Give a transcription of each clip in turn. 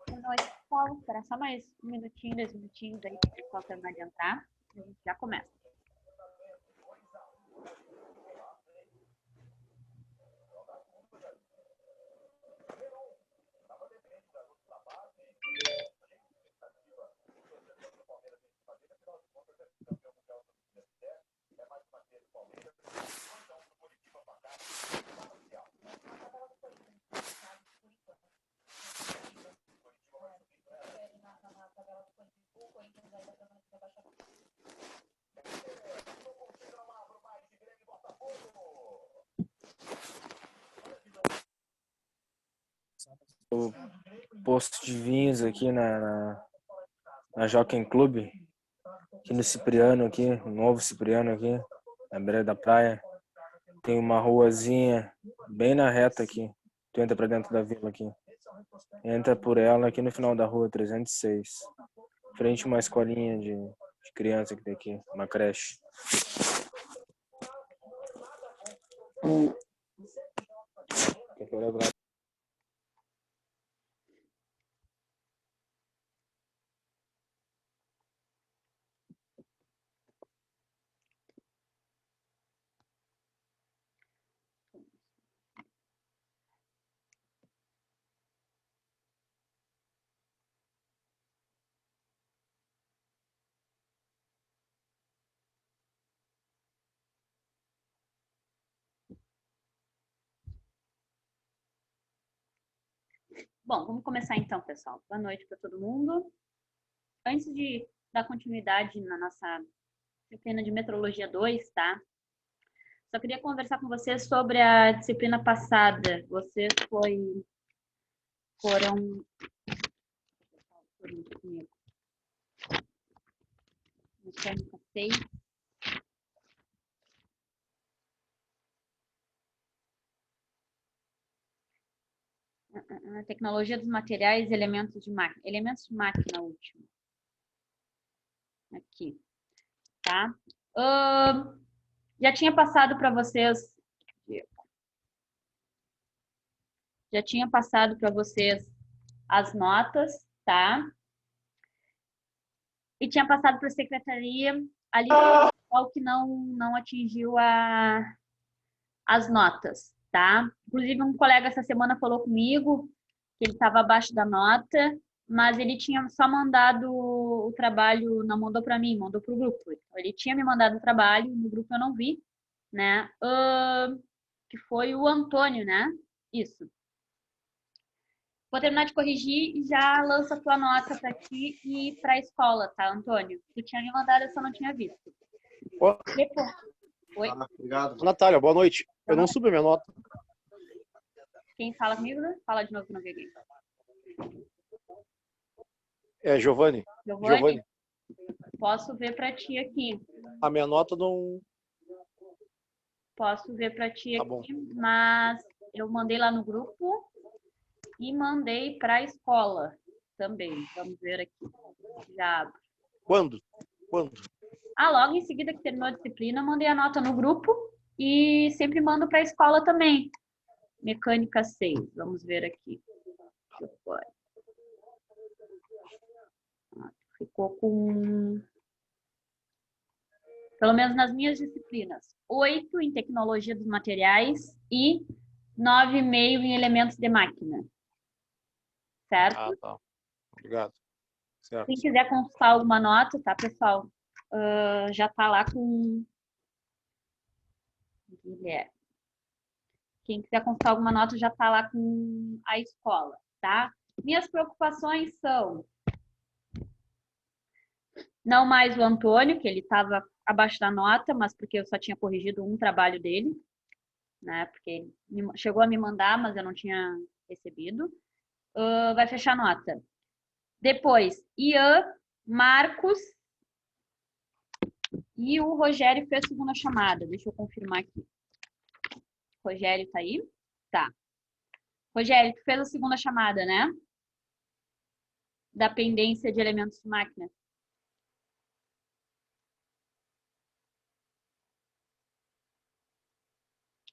Boa noite, pessoal. Espera só mais um minutinho, 2 minutinhos aí para o pessoal terminar de entrar. E a gente já começa. O posto de vinhos aqui na Jockey Club, aqui no Cipriano, aqui, o novo Cipriano aqui, na beira da praia. Tem uma ruazinha bem na reta aqui. Tu entra pra dentro da vila aqui. Entra por ela aqui no final da rua 306. Frente a uma escolinha de criança que tem aqui, uma creche. Bom, vamos começar então, pessoal. Boa noite para todo mundo. Antes de dar continuidade na nossa disciplina de Metrologia 2, tá? Só queria conversar com vocês sobre a disciplina passada. Vocês foram mecânica 6. Tecnologia dos materiais, elementos de máquina. Elementos de máquina último. Aqui, tá? Já tinha passado para vocês. Já tinha passado para vocês as notas, tá? E tinha passado para a secretaria ali o que não atingiu as notas, tá? Inclusive, um colega essa semana falou comigo que ele estava abaixo da nota, mas ele tinha só mandado o trabalho, não mandou para mim, mandou para o grupo. Então, ele tinha me mandado o trabalho, no grupo eu não vi, né? Que foi o Antônio, né? Isso. Vou terminar de corrigir e já lança a tua nota para ti e para a escola, tá, Antônio? Tu tinha me mandado, eu só não tinha visto. Depois. Oi? Obrigado. Natália, boa noite. Eu não subi a minha nota. Quem fala comigo, né? Fala de novo que não vi aqui. É, Giovanni. Giovanni? Posso ver para ti aqui. A minha nota não... Posso ver para ti tá aqui, bom. mas eu mandei lá no grupo e mandei para a escola também. Vamos ver aqui. Já abro. Quando? Logo em seguida que terminou a disciplina, mandei a nota no grupo e sempre mando para a escola também. Mecânica 6, vamos ver aqui. Ficou com, pelo menos nas minhas disciplinas, 8 em tecnologia dos materiais e 9,5 em elementos de máquina. Certo? Ah, tá. Obrigado. Certo. Quem quiser consultar alguma nota, tá, pessoal? Já tá lá com Guilherme. Quem quiser consultar alguma nota já tá lá com a escola, tá? Minhas preocupações são não mais o Antônio, que ele estava abaixo da nota, mas porque eu só tinha corrigido um trabalho dele, né? Porque ele chegou a me mandar, mas eu não tinha recebido. Vai fechar a nota. Depois, Ian, Marcos e o Rogério fez segunda chamada. Deixa eu confirmar aqui. Rogério tá aí? Tá. Rogério, tu fez a segunda chamada, né? Da pendência de elementos de máquina.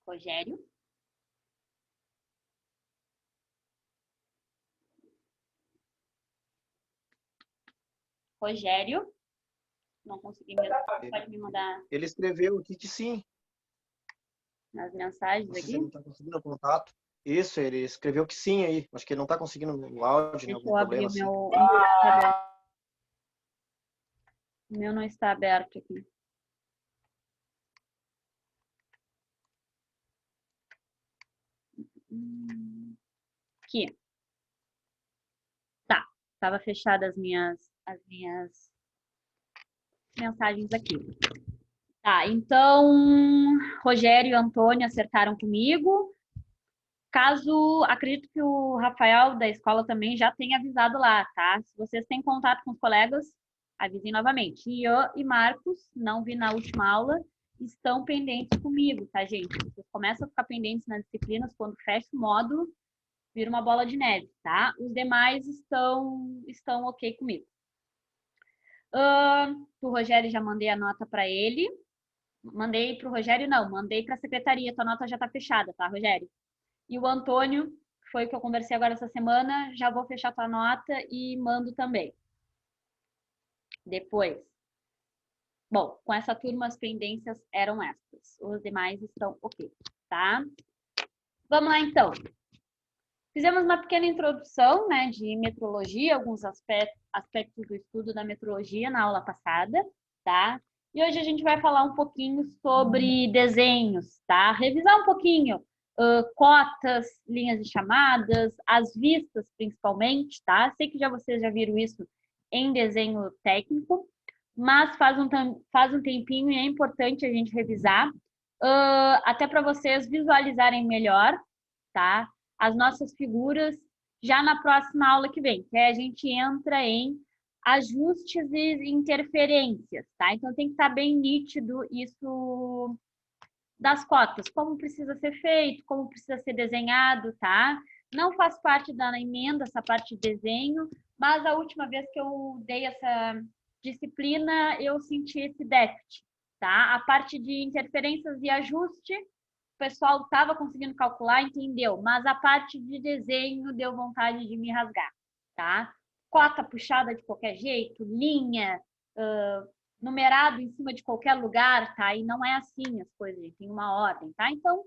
Rogério? Rogério? Não consegui mesmo. Pode me mandar Ele escreveu aqui que sim. nas mensagens Não sei se aqui? ele não está conseguindo o contato. Isso, ele escreveu que sim aí. Acho que ele não está conseguindo o áudio, né? Deixa Algum eu abrir problema o assim. meu computador. O meu não está aberto aqui. Aqui. Tá. Estava fechadas as minhas mensagens aqui. Tá, então, Rogério e Antônio acertaram comigo. Caso, acredito que o Rafael da escola também já tenha avisado lá, tá? Se vocês têm contato com os colegas, avisem novamente. Ian e Marcos, não vi na última aula, estão pendentes comigo, tá, gente? Vocês começam a ficar pendentes nas disciplinas, quando fecha o módulo, vira uma bola de neve, tá? Os demais estão ok comigo. O Rogério já mandei a nota para ele. Mandei para o Rogério, não, mandei para a secretaria. Tua nota já está fechada, tá, Rogério? E o Antônio, foi o que eu conversei agora essa semana, já vou fechar tua nota e mando também. Depois. Bom, com essa turma as pendências eram estas. Os demais estão ok, tá? Vamos lá, então. Fizemos uma pequena introdução, né, de metrologia, alguns aspectos do estudo da metrologia na aula passada, tá? E hoje a gente vai falar um pouquinho sobre desenhos, tá? Revisar um pouquinho cotas, linhas de chamadas, as vistas principalmente, tá? Sei que vocês já viram isso em desenho técnico, mas faz um tempinho e é importante a gente revisar, até para vocês visualizarem melhor, tá? As nossas figuras já na próxima aula que vem, que a gente entra em ajustes e interferências, tá? Então tem que estar bem nítido isso das cotas, como precisa ser feito, como precisa ser desenhado, tá? Não faz parte da emenda essa parte de desenho, mas a última vez que eu dei essa disciplina, eu senti esse déficit, tá? A parte de interferências e ajuste, o pessoal estava conseguindo calcular, entendeu? Mas a parte de desenho deu vontade de me rasgar, tá? Cota puxada de qualquer jeito, linha, numerado em cima de qualquer lugar, tá? E não é assim as coisas, gente, tem uma ordem, tá? Então,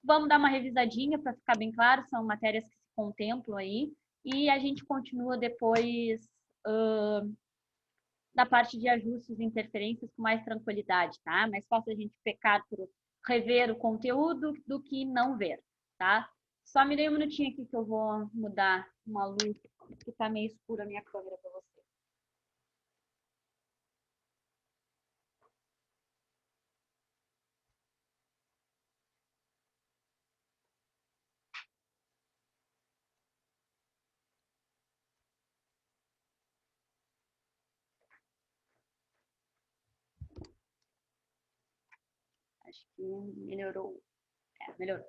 vamos dar uma revisadinha para ficar bem claro, são matérias que se contemplam aí, e a gente continua depois da parte de ajustes e interferências com mais tranquilidade, tá? Mais fácil a gente pecar por rever o conteúdo do que não ver, tá? Só me dê um minutinho aqui que eu vou mudar uma luz, que tá meio escura a minha câmera para você. Acho que melhorou. Melhorou.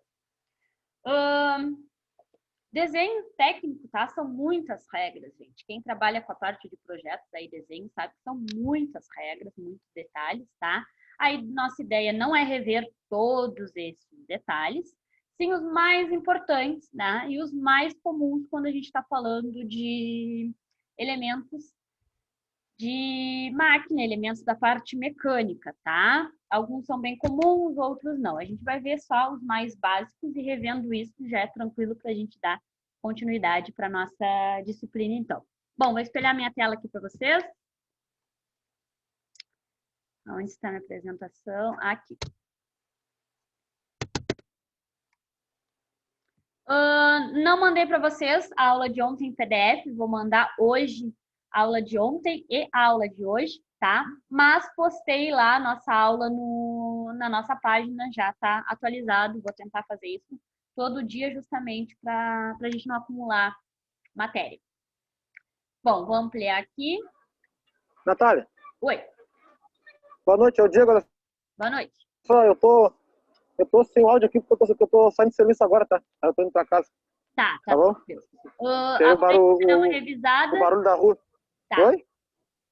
Desenho técnico, tá? São muitas regras, gente. Quem trabalha com a parte de projetos aí, desenho, sabe que são muitas regras, muitos detalhes, tá? Aí, nossa ideia não é rever todos esses detalhes, sim os mais importantes, né? E os mais comuns quando a gente está falando de elementos de máquina, elementos da parte mecânica, tá? Alguns são bem comuns, outros não. A gente vai ver só os mais básicos e revendo isso já é tranquilo para a gente dar continuidade para nossa disciplina, então. Bom, vou espelhar minha tela aqui para vocês. Onde está minha apresentação? Aqui. Não mandei para vocês a aula de ontem em PDF, vou mandar hoje a aula de ontem e a aula de hoje, tá? Mas postei lá a nossa aula na nossa página, já está atualizado, vou tentar fazer isso todo dia justamente para a gente não acumular matéria. Bom, vou ampliar aqui. Natália. Oi. Boa noite, é o Diego. Boa noite. Só, eu tô sem o áudio aqui porque eu tô saindo de serviço agora, tá? Eu tô indo pra casa. Tá bom? O barulho da rua. Tá. Oi?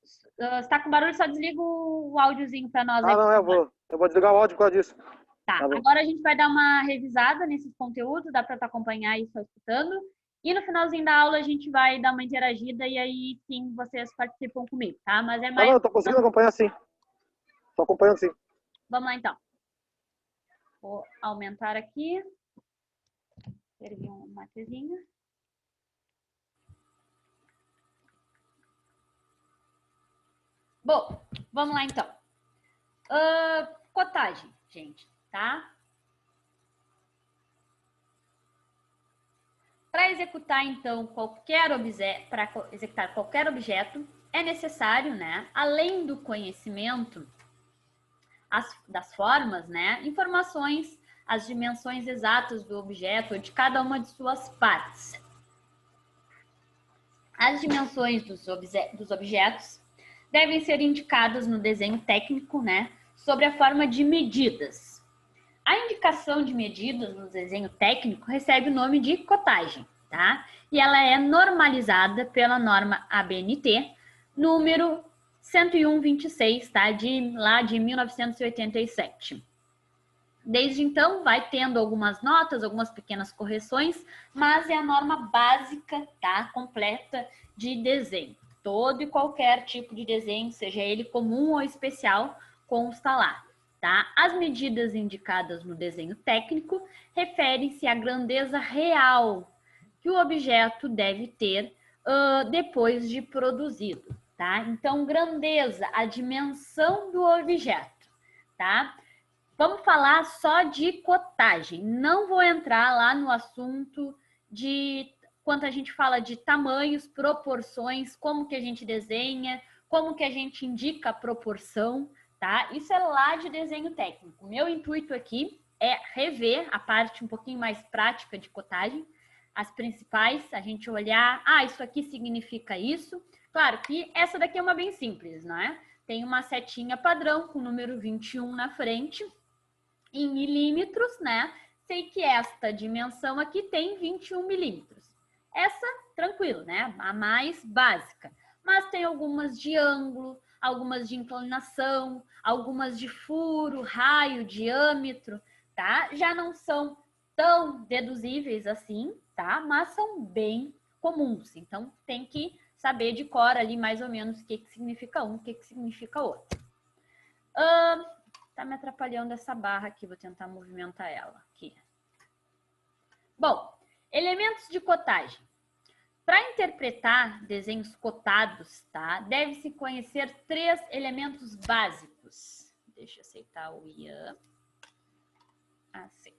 Se tá com barulho, só desliga o áudiozinho para nós. Não, eu vou desligar o áudio por causa disso. Tá, agora a gente vai dar uma revisada nesses conteúdos, dá para tu acompanhar isso só escutando. E no finalzinho da aula a gente vai dar uma interagida e aí sim vocês participam comigo, tá? Mas é mais... Não, eu tô conseguindo acompanhar sim. Tô acompanhando sim. Vamos lá então. Vou aumentar aqui. Servi um matezinho. Bom, vamos lá então. Cotagem, gente, tá? Para executar, então, para executar qualquer objeto, é necessário, né, além do conhecimento das formas, né, informações, as dimensões exatas do objeto ou de cada uma de suas partes. As dimensões dos objetos devem ser indicadas no desenho técnico, né, sobre a forma de medidas. A indicação de medidas no desenho técnico recebe o nome de cotagem, tá? E ela é normalizada pela norma ABNT, número 101/26, tá? Lá de 1987. Desde então, vai tendo algumas notas, algumas pequenas correções, mas é a norma básica, tá? Completa de desenho. Todo e qualquer tipo de desenho, seja ele comum ou especial, consta lá. Tá? As medidas indicadas no desenho técnico referem-se à grandeza real que o objeto deve ter depois de produzido. Tá? Então, grandeza, a dimensão do objeto. Tá? Vamos falar só de cotagem. Não vou entrar lá no assunto de quando a gente fala de tamanhos, proporções, como que a gente desenha, como que a gente indica a proporção. Tá? Isso é lá de desenho técnico. Meu intuito aqui é rever a parte um pouquinho mais prática de cotagem, as principais, a gente olhar, isso aqui significa isso. Claro que essa daqui é uma bem simples, não é? Tem uma setinha padrão com o número 21 na frente, em milímetros, né? Sei que esta dimensão aqui tem 21 milímetros. Essa, tranquilo, né? A mais básica. Mas tem algumas de ângulo, algumas de inclinação, algumas de furo, raio, diâmetro, tá? Já não são tão deduzíveis assim, tá? Mas são bem comuns. Então, tem que saber de cor ali mais ou menos o que significa um, o que significa outro. Tá me atrapalhando essa barra aqui, vou tentar movimentar ela aqui. Bom, elementos de cotagem. Para interpretar desenhos cotados, tá? Deve-se conhecer 3 elementos básicos. Deixa eu aceitar o IAM. Aceita.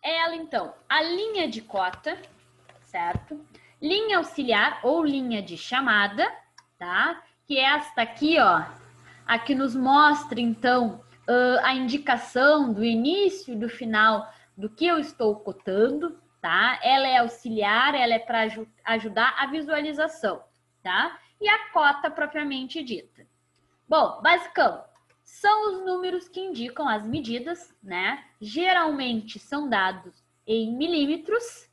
Ela, então, a linha de cota, certo? Linha auxiliar ou linha de chamada, tá? Que é esta aqui, ó. A que nos mostra, então, a indicação do início e do final do que eu estou cotando, tá? Ela é auxiliar, ela é para ajudar a visualização, tá? E a cota propriamente dita. Bom, basicão, são os números que indicam as medidas, né? Geralmente são dados em milímetros,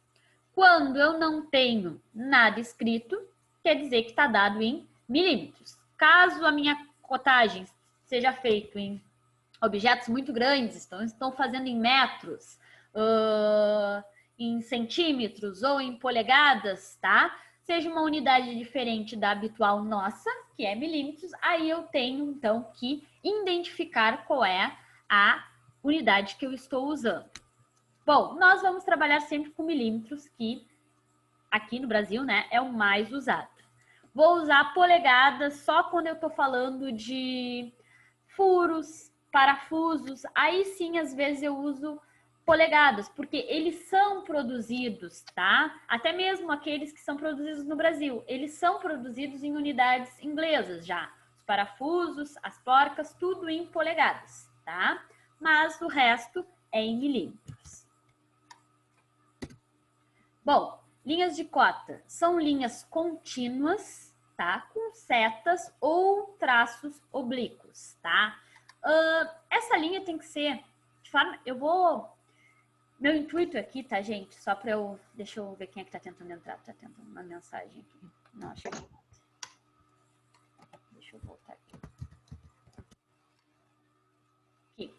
Quando eu não tenho nada escrito, quer dizer que está dado em milímetros. Caso a minha cotagem seja feita em objetos muito grandes, estão fazendo em metros, em centímetros ou em polegadas, tá? Seja uma unidade diferente da habitual nossa, que é milímetros, aí eu tenho, então, que identificar qual é a unidade que eu estou usando. Bom, nós vamos trabalhar sempre com milímetros, que aqui no Brasil, né, é o mais usado. Vou usar polegadas só quando eu estou falando de furos, parafusos. Aí sim, às vezes eu uso polegadas, porque eles são produzidos, tá? Até mesmo aqueles que são produzidos no Brasil, eles são produzidos em unidades inglesas já. Os parafusos, as porcas, tudo em polegadas, tá? Mas o resto é em milímetros. Bom, linhas de cota são linhas contínuas, tá? Com setas ou traços oblíquos, tá? Essa linha tem que ser de forma... Meu intuito aqui, tá, gente? Só para eu... Deixa eu ver quem é que tá tentando entrar. Tá tentando uma mensagem aqui. Não, acho que... Deixa eu voltar aqui. Aqui.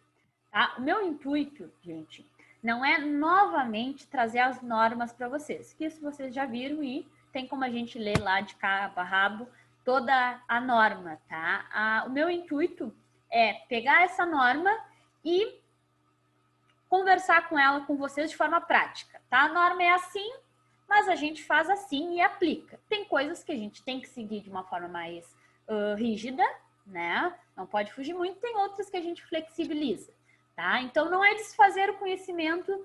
Tá? O meu intuito, gente, não é novamente trazer as normas para vocês. Que isso vocês já viram e tem como a gente ler lá de cabo a rabo toda a norma, tá? O meu intuito é pegar essa norma e conversar com ela, com vocês de forma prática, tá? A norma é assim, mas a gente faz assim e aplica. Tem coisas que a gente tem que seguir de uma forma mais rígida, né? Não pode fugir muito, tem outras que a gente flexibiliza, tá? Então, não é desfazer o conhecimento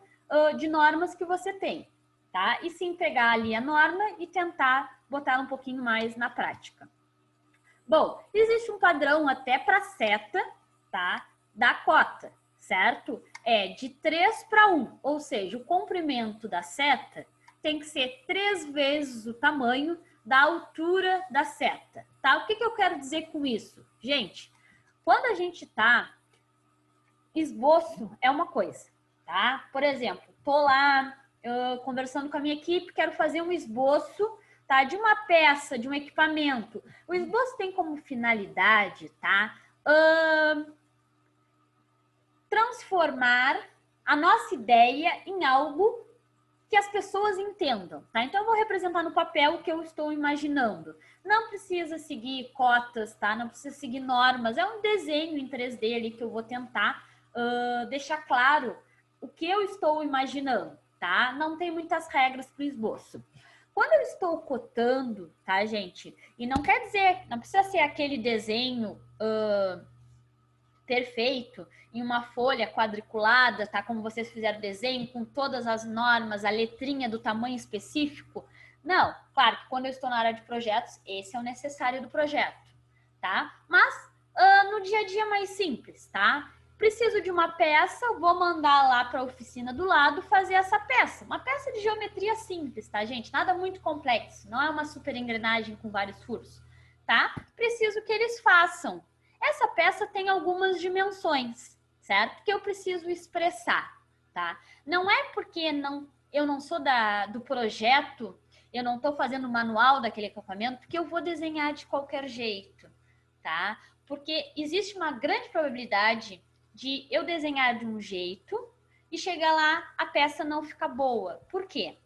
de normas que você tem, tá? E sim pegar ali a norma e tentar botar ela um pouquinho mais na prática. Bom, existe um padrão até para seta, tá? Da cota, certo? É de 3:1, ou seja, o comprimento da seta tem que ser 3 vezes o tamanho da altura da seta, tá? O que eu quero dizer com isso? Gente, quando a gente tá... Esboço é uma coisa, tá? Por exemplo, tô lá conversando com a minha equipe, quero fazer um esboço, tá? De uma peça, de um equipamento. O esboço tem como finalidade, tá? Transformar a nossa ideia em algo que as pessoas entendam, tá? Então, eu vou representar no papel o que eu estou imaginando. Não precisa seguir cotas, tá? Não precisa seguir normas. É um desenho em 3D ali que eu vou tentar deixar claro o que eu estou imaginando, tá? Não tem muitas regras para o esboço. Quando eu estou cotando, tá, gente? E não quer dizer, não precisa ser aquele desenho perfeito em uma folha quadriculada, tá? Como vocês fizeram o desenho, com todas as normas, a letrinha do tamanho específico. Não, claro que quando eu estou na área de projetos, esse é o necessário do projeto, tá? Mas no dia a dia mais simples, tá? Preciso de uma peça, vou mandar lá para a oficina do lado fazer essa peça. Uma peça de geometria simples, tá, gente? Nada muito complexo, não é uma super engrenagem com vários furos, tá? Preciso que eles façam. Essa peça tem algumas dimensões, certo? Que eu preciso expressar, tá? Não é porque eu não sou do projeto, eu não estou fazendo o manual daquele equipamento, que eu vou desenhar de qualquer jeito, tá? Porque existe uma grande probabilidade de eu desenhar de um jeito e chegar lá, a peça não ficar boa. Por quê?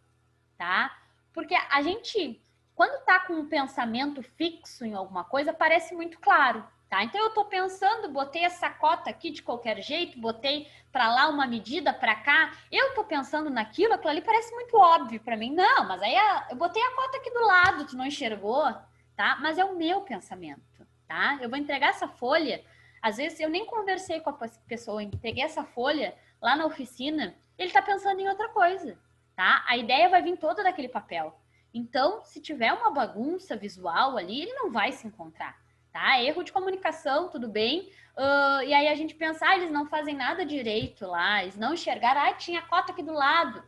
Tá? Porque a gente, quando tá com um pensamento fixo em alguma coisa, parece muito claro, tá? Então eu tô pensando, botei essa cota aqui de qualquer jeito, botei para lá uma medida, para cá, eu tô pensando naquilo, aquilo ali parece muito óbvio para mim. Não, mas aí eu botei a cota aqui do lado, tu não enxergou, tá? Mas é o meu pensamento, tá? Eu vou entregar essa folha. Às vezes eu nem conversei com a pessoa, peguei essa folha lá na oficina, ele tá pensando em outra coisa, tá? A ideia vai vir toda daquele papel. Então, se tiver uma bagunça visual ali, ele não vai se encontrar, tá? Erro de comunicação, tudo bem. E aí a gente pensa, eles não fazem nada direito lá, eles não enxergaram, tinha cota aqui do lado.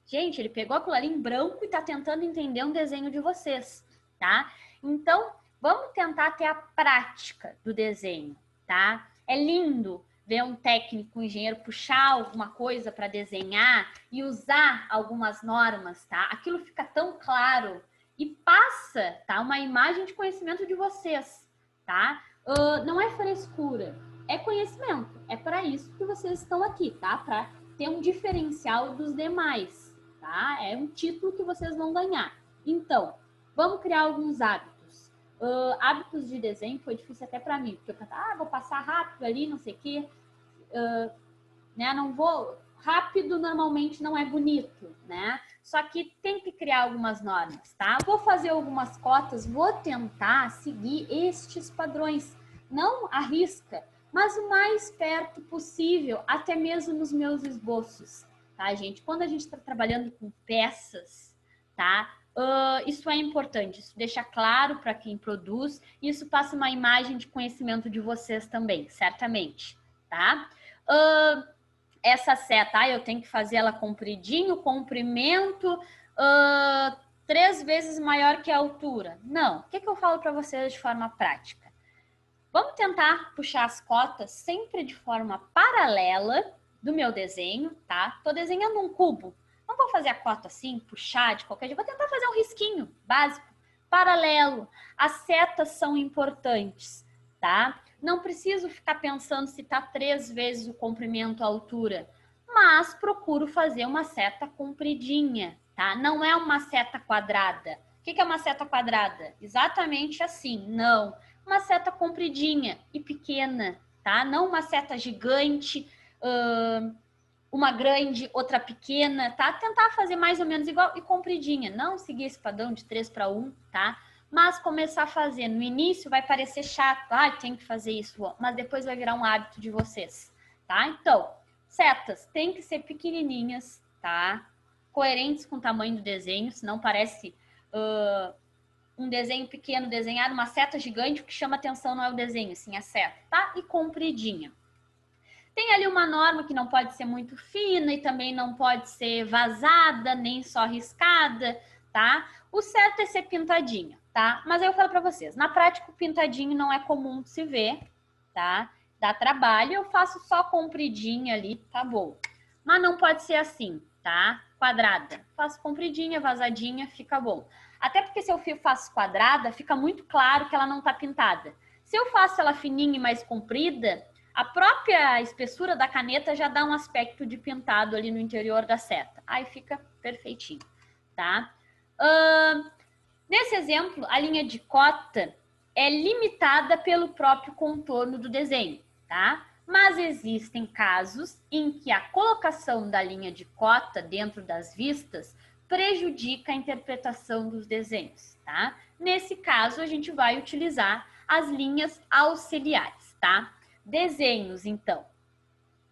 Gente, ele pegou aquilo ali em branco e tá tentando entender um desenho de vocês, tá? Então, vamos tentar ter a prática do desenho, tá? É lindo ver um técnico, um engenheiro puxar alguma coisa para desenhar e usar algumas normas, tá? Aquilo fica tão claro e passa, tá? Uma imagem de conhecimento de vocês, tá? Não é frescura, é conhecimento. É para isso que vocês estão aqui, tá? Para ter um diferencial dos demais, tá? É um título que vocês vão ganhar. Então, vamos criar alguns hábitos. Hábitos de desenho foi difícil até para mim, porque eu pensava, vou passar rápido ali, não sei o quê. Né? Não vou... Rápido normalmente não é bonito, né? Só que tem que criar algumas normas, tá? Vou fazer algumas cotas, vou tentar seguir estes padrões. Não à risca, mas o mais perto possível, até mesmo nos meus esboços, tá, gente? Quando a gente está trabalhando com peças, tá? Isso é importante, isso deixa claro para quem produz, e isso passa uma imagem de conhecimento de vocês também, certamente, tá? Essa seta, eu tenho que fazer ela compridinho, comprimento 3 vezes maior que a altura. Não, o que eu falo para vocês de forma prática? Vamos tentar puxar as cotas sempre de forma paralela do meu desenho, tá? Tô desenhando um cubo. Não vou fazer a cota assim, puxar de qualquer jeito. Vou tentar fazer um risquinho básico, paralelo. As setas são importantes, tá? Não preciso ficar pensando se tá 3 vezes o comprimento à altura, mas procuro fazer uma seta compridinha, tá? Não é uma seta quadrada. O que é uma seta quadrada? Exatamente assim, não. Uma seta compridinha e pequena, tá? Não uma seta gigante, uma grande, outra pequena, tá? Tentar fazer mais ou menos igual e compridinha. Não seguir esse padrão de 3:1, tá? Mas começar a fazer. No início vai parecer chato. Tem que fazer isso. Mas depois vai virar um hábito de vocês, tá? Então, setas tem que ser pequenininhas, tá? Coerentes com o tamanho do desenho, senão parece um desenho pequeno desenhado, uma seta gigante. O que chama atenção não é o desenho, sim a seta, tá? E compridinha. Tem ali uma norma que não pode ser muito fina e também não pode ser vazada, nem só riscada, tá? O certo é ser pintadinha, tá? Mas aí eu falo para vocês, na prática o pintadinho não é comum de se ver, tá? Dá trabalho, eu faço só compridinha ali, tá bom. Mas não pode ser assim, tá? Quadrada. Faço compridinha, vazadinha, fica bom. Até porque se eu faço quadrada, fica muito claro que ela não tá pintada. Se eu faço ela fininha e mais comprida, a própria espessura da caneta já dá um aspecto de pintado ali no interior da seta. Aí fica perfeitinho, tá? Nesse exemplo, a linha de cota é limitada pelo próprio contorno do desenho, tá? Mas existem casos em que a colocação da linha de cota dentro das vistas prejudica a interpretação dos desenhos, tá? Nesse caso, a gente vai utilizar as linhas auxiliares, tá? Desenhos, então.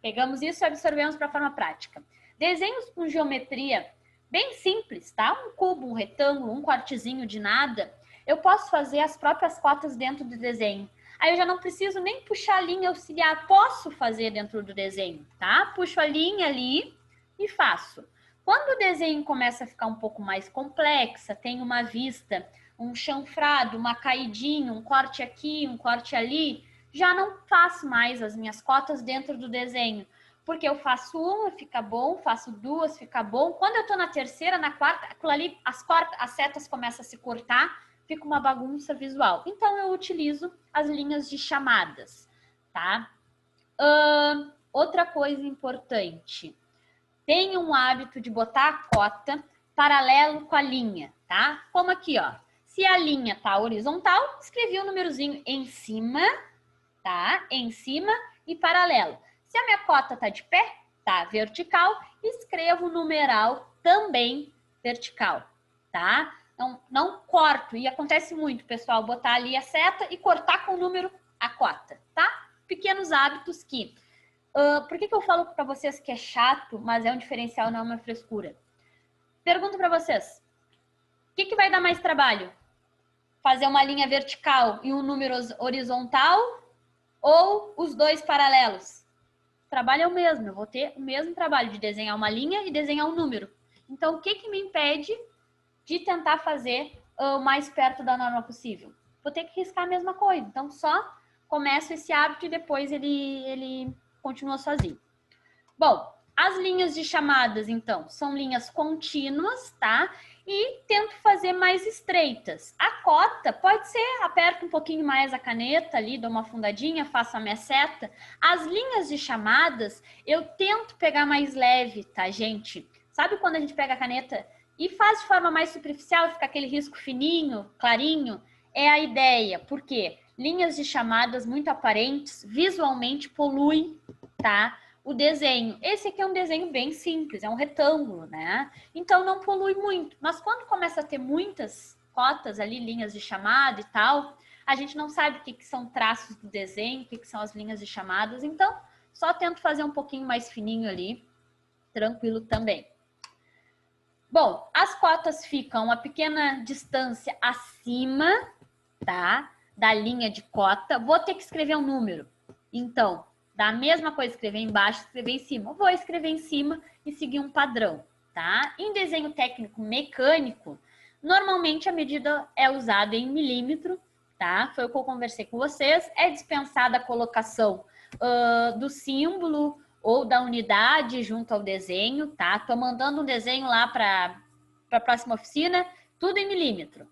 Pegamos isso e absorvemos para a forma prática. Desenhos com geometria bem simples, tá? Um cubo, um retângulo, um cortezinho de nada. Eu posso fazer as próprias cotas dentro do desenho. Aí eu já não preciso nem puxar a linha auxiliar. Posso fazer dentro do desenho, tá? Puxo a linha ali e faço. Quando o desenho começa a ficar um pouco mais complexa, tem uma vista, um chanfrado, uma caidinha, um corte aqui, um corte ali, já não faço mais as minhas cotas dentro do desenho, porque eu faço uma, fica bom, faço 2, fica bom. Quando eu tô na terceira, na quarta, aquilo ali, as setas começam a se cortar, fica uma bagunça visual. Então, eu utilizo as linhas de chamadas, tá? Outra coisa importante, tenha um hábito de botar a cota paralelo com a linha, tá? Como aqui, ó. Se a linha tá horizontal, escrevi o númerozinho em cima, tá? Em cima e paralelo. Se a minha cota tá de pé, tá vertical, escrevo o numeral também vertical, tá? Não corto, e acontece muito, pessoal, botar ali a seta e cortar com o número a cota, tá? Pequenos hábitos que... por que eu falo para vocês que é chato, mas é um diferencial, não é uma frescura? Pergunto para vocês, o que vai dar mais trabalho? Fazer uma linha vertical e um número horizontal ou os dois paralelos? O trabalho é o mesmo, eu vou ter o mesmo trabalho de desenhar uma linha e desenhar um número. Então, o que me impede de tentar fazer o mais perto da norma possível? Vou ter que riscar a mesma coisa. Então, só começo esse hábito e depois ele continua sozinho. Bom, as linhas de chamadas, então, são linhas contínuas, tá? E tento fazer mais estreitas. A cota pode ser, aperto um pouquinho mais a caneta ali, dou uma afundadinha, faço a minha seta. As linhas de chamadas, eu tento pegar mais leve, tá, gente? Sabe quando a gente pega a caneta e faz de forma mais superficial, fica aquele risco fininho, clarinho? É a ideia. Por quê? Linhas de chamadas muito aparentes, visualmente poluem, tá? O desenho. Esse aqui é um desenho bem simples, é um retângulo, né? Então não polui muito. Mas quando começa a ter muitas cotas ali, linhas de chamada e tal, a gente não sabe o que são traços do desenho, o que são as linhas de chamadas. Então, só tento fazer um pouquinho mais fininho ali, tranquilo também. Bom, as cotas ficam uma pequena distância acima, tá? Da linha de cota. Vou ter que escrever um número. Então, da mesma coisa, escrever embaixo, escrever em cima. Vou escrever em cima e seguir um padrão, tá? Em desenho técnico mecânico, normalmente a medida é usada em milímetro, tá? Foi o que eu conversei com vocês. É dispensada a colocação do símbolo ou da unidade junto ao desenho, tá? Tô mandando um desenho lá para a próxima oficina, tudo em milímetro.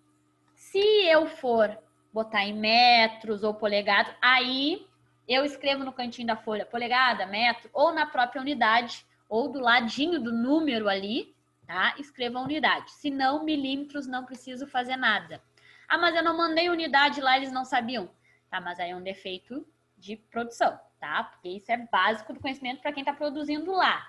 Se eu for botar em metros ou polegadas, aí eu escrevo no cantinho da folha polegada, metro, ou na própria unidade, ou do ladinho do número ali, tá? Escreva a unidade. Se não, milímetros, não preciso fazer nada. Ah, mas eu não mandei unidade lá, eles não sabiam. Tá, mas aí é um defeito de produção, tá? Porque isso é básico do conhecimento para quem está produzindo lá,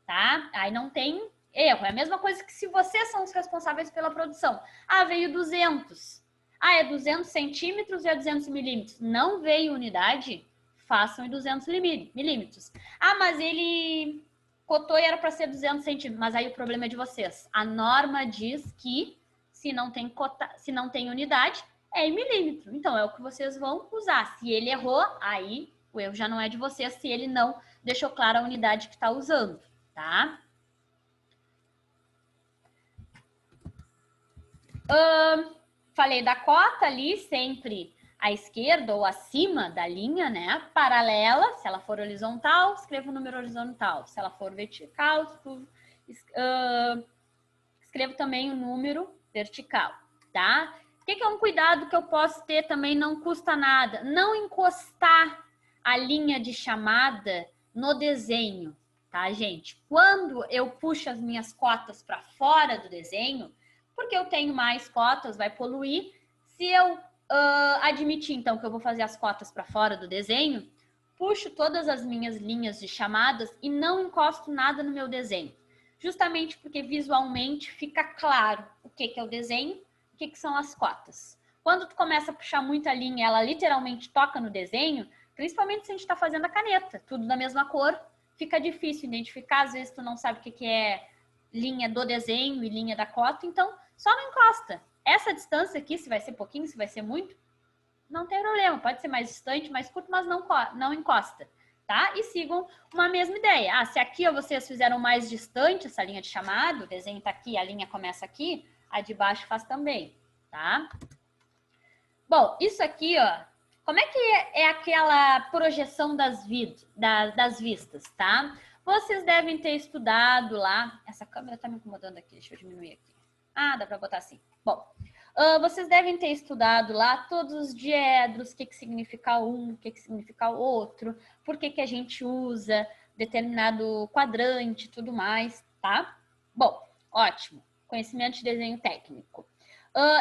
tá? Aí não tem erro. É a mesma coisa que se vocês são os responsáveis pela produção. Ah, veio 200. Ah, é 200 centímetros e é 200 milímetros. Não veio unidade? Façam em 200 milímetros. Ah, mas ele cotou e era para ser 200 centímetros. Mas aí o problema é de vocês. A norma diz que se não tem unidade, é em milímetro. Então, é o que vocês vão usar. Se ele errou, aí o erro já não é de vocês, se ele não deixou clara a unidade que está usando, tá? Falei da cota ali, sempre à esquerda ou acima da linha, né? Paralela, se ela for horizontal, escreva o número horizontal. Se ela for vertical, escrevo também o número vertical, tá? O que é um cuidado que eu posso ter também, não custa nada? Não encostar a linha de chamada no desenho, tá, gente? Quando eu puxo as minhas cotas para fora do desenho, porque eu tenho mais cotas, vai poluir. Se eu admitir, então, que eu vou fazer as cotas para fora do desenho, puxo todas as minhas linhas de chamadas e não encosto nada no meu desenho. Justamente porque visualmente fica claro o que é o desenho, o que são as cotas. Quando tu começa a puxar muita linha, ela literalmente toca no desenho, principalmente se a gente está fazendo a caneta, tudo da mesma cor, fica difícil identificar, às vezes tu não sabe o que é linha do desenho e linha da cota, então só não encosta. Essa distância aqui, se vai ser pouquinho, se vai ser muito, não tem problema, pode ser mais distante, mais curto, mas não encosta, tá? E sigam uma mesma ideia. Ah, se aqui vocês fizeram mais distante essa linha de chamada, o desenho tá aqui, a linha começa aqui, a de baixo faz também, tá? Bom, isso aqui, ó, como é que é aquela projeção das vistas, tá? Vocês devem ter estudado lá. Essa câmera tá me incomodando aqui, deixa eu diminuir aqui. Ah, dá para botar assim. Bom, vocês devem ter estudado lá todos os diedros, o que significa um, o que significa o outro, por que a gente usa determinado quadrante e tudo mais, tá? Bom, ótimo. Conhecimento de desenho técnico.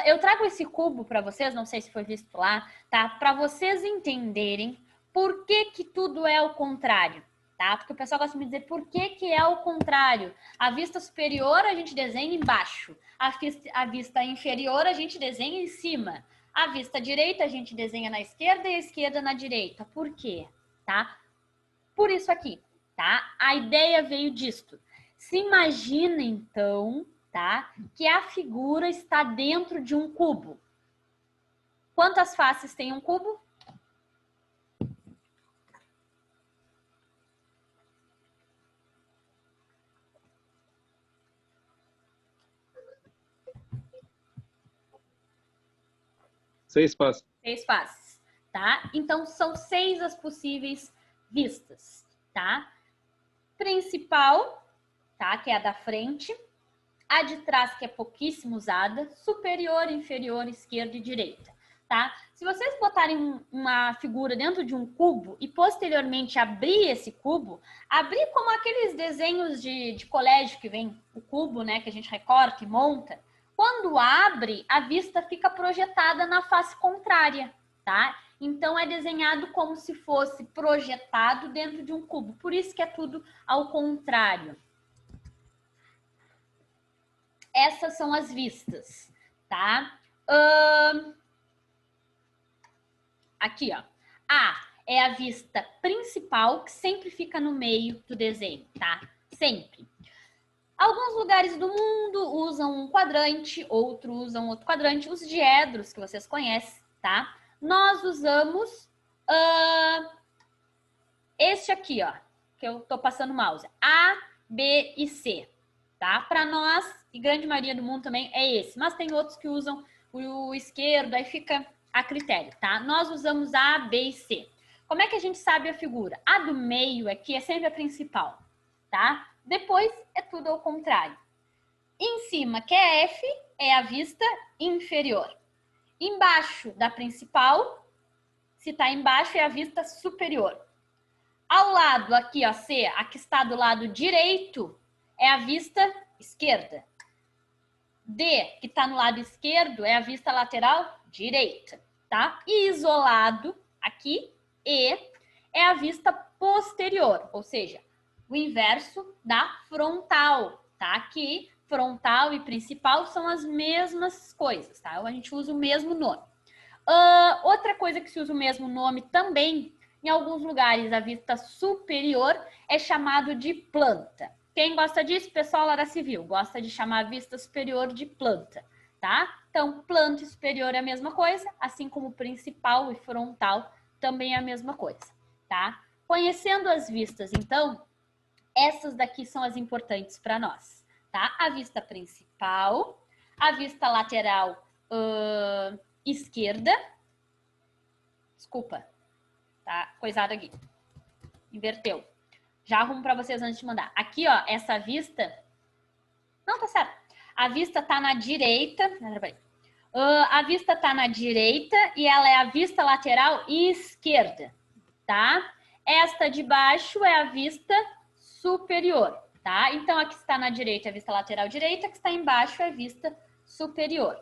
Eu trago esse cubo para vocês, não sei se foi visto lá, tá? Para vocês entenderem por que tudo é o contrário. Tá? Porque o pessoal gosta de me dizer por que é o contrário. A vista superior a gente desenha embaixo. A vista inferior a gente desenha em cima. A vista direita a gente desenha na esquerda e a esquerda na direita. Por quê? Tá? Por isso aqui, tá? A ideia veio disto. Se imagina, então, tá? Que a figura está dentro de um cubo. Quantas faces tem um cubo? Seis faces. 6 faces, tá? Então, são 6 as possíveis vistas, tá? Principal, tá? Que é a da frente. A de trás, que é pouquíssimo usada. Superior, inferior, esquerda e direita, tá? Se vocês botarem uma figura dentro de um cubo e posteriormente abrir esse cubo, abrir como aqueles desenhos de colégio que vem o cubo, né? Que a gente recorta e monta. Quando abre, a vista fica projetada na face contrária, tá? Então, é desenhado como se fosse projetado dentro de um cubo. Por isso que é tudo ao contrário. Essas são as vistas, tá? Aqui, ó. A é a vista principal, que sempre fica no meio do desenho, tá? Sempre. Alguns lugares do mundo usam um quadrante, outros usam outro quadrante. Os diedros, que vocês conhecem, tá? Nós usamos este aqui, ó, que eu tô passando o mouse. A, B e C, tá? Para nós, e grande maioria do mundo também, é esse. Mas tem outros que usam o esquerdo, aí fica a critério, tá? Nós usamos A, B e C. Como é que a gente sabe a figura? A do meio aqui é sempre a principal, tá? Depois é tudo ao contrário. Em cima, que é F, é a vista inferior. Embaixo da principal, se tá embaixo, é a vista superior. Ao lado, aqui, ó, C, a que está do lado direito, é a vista esquerda. D, que está no lado esquerdo, é a vista lateral direita, tá? E isolado, aqui, E, é a vista posterior, ou seja, o inverso da frontal, tá? Aqui, frontal e principal são as mesmas coisas, tá? A gente usa o mesmo nome. Outra coisa que se usa o mesmo nome também, em alguns lugares, a vista superior é chamado de planta. Quem gosta disso? Pessoal lá da Civil, gosta de chamar a vista superior de planta, tá? Então, planta e superior é a mesma coisa, assim como principal e frontal também é a mesma coisa, tá? Conhecendo as vistas, então, essas daqui são as importantes para nós, tá? A vista principal, a vista lateral esquerda, desculpa, tá coisado aqui, inverteu. Já arrumo para vocês antes de mandar. Aqui, ó, essa vista, não, tá certo. A vista tá na direita, a vista tá na direita e ela é a vista lateral esquerda, tá? Esta de baixo é a vista superior, tá? Então, a que está na direita é a vista lateral direita, a que está embaixo é a vista superior.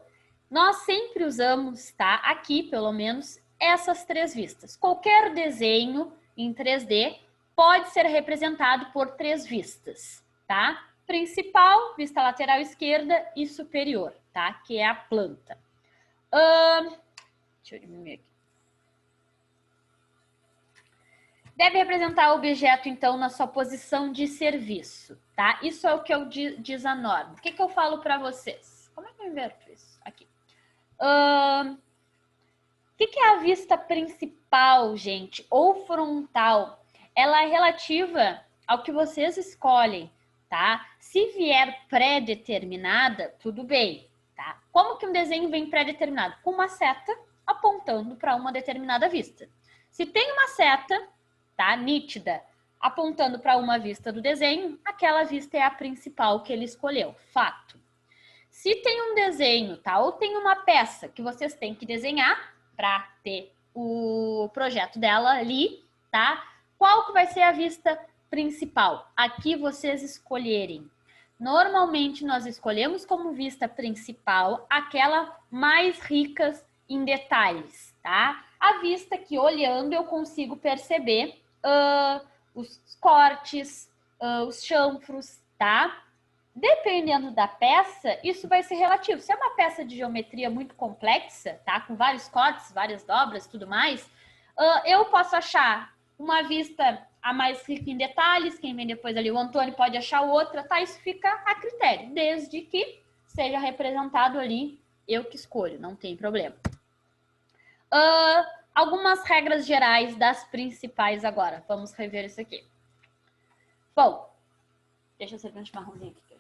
Nós sempre usamos, tá? Aqui, pelo menos, essas três vistas. Qualquer desenho em 3D pode ser representado por três vistas, tá? Principal, vista lateral esquerda e superior, tá? Que é a planta. Deixa eu diminuir aqui. Deve representar o objeto, então, na sua posição de serviço, tá? Isso é o que eu diz a norma. O que eu falo para vocês? Como é que eu inverto isso? Aqui. O que é a vista principal, gente? Ou frontal? Ela é relativa ao que vocês escolhem, tá? Se vier pré-determinada, tudo bem, tá? Como que um desenho vem pré-determinado? Com uma seta apontando para uma determinada vista. Se tem uma seta, tá, nítida, apontando para uma vista do desenho, aquela vista é a principal que ele escolheu, fato. Se tem um desenho, tá, ou tem uma peça que vocês têm que desenhar para ter o projeto dela ali, tá? Qual que vai ser a vista principal? Aqui vocês escolherem. Normalmente nós escolhemos como vista principal aquela mais rica em detalhes, tá? A vista que olhando eu consigo perceber os cortes, os chanfros, tá? Dependendo da peça, isso vai ser relativo. Se é uma peça de geometria muito complexa, tá? Com vários cortes, várias dobras e tudo mais, eu posso achar uma vista a mais rica em detalhes, quem vem depois ali, o Antônio pode achar outra, tá? Isso fica a critério, desde que seja representado ali, eu que escolho, não tem problema. Algumas regras gerais das principais agora. Vamos rever isso aqui. Bom, deixa eu servir um chimarrãozinho aqui.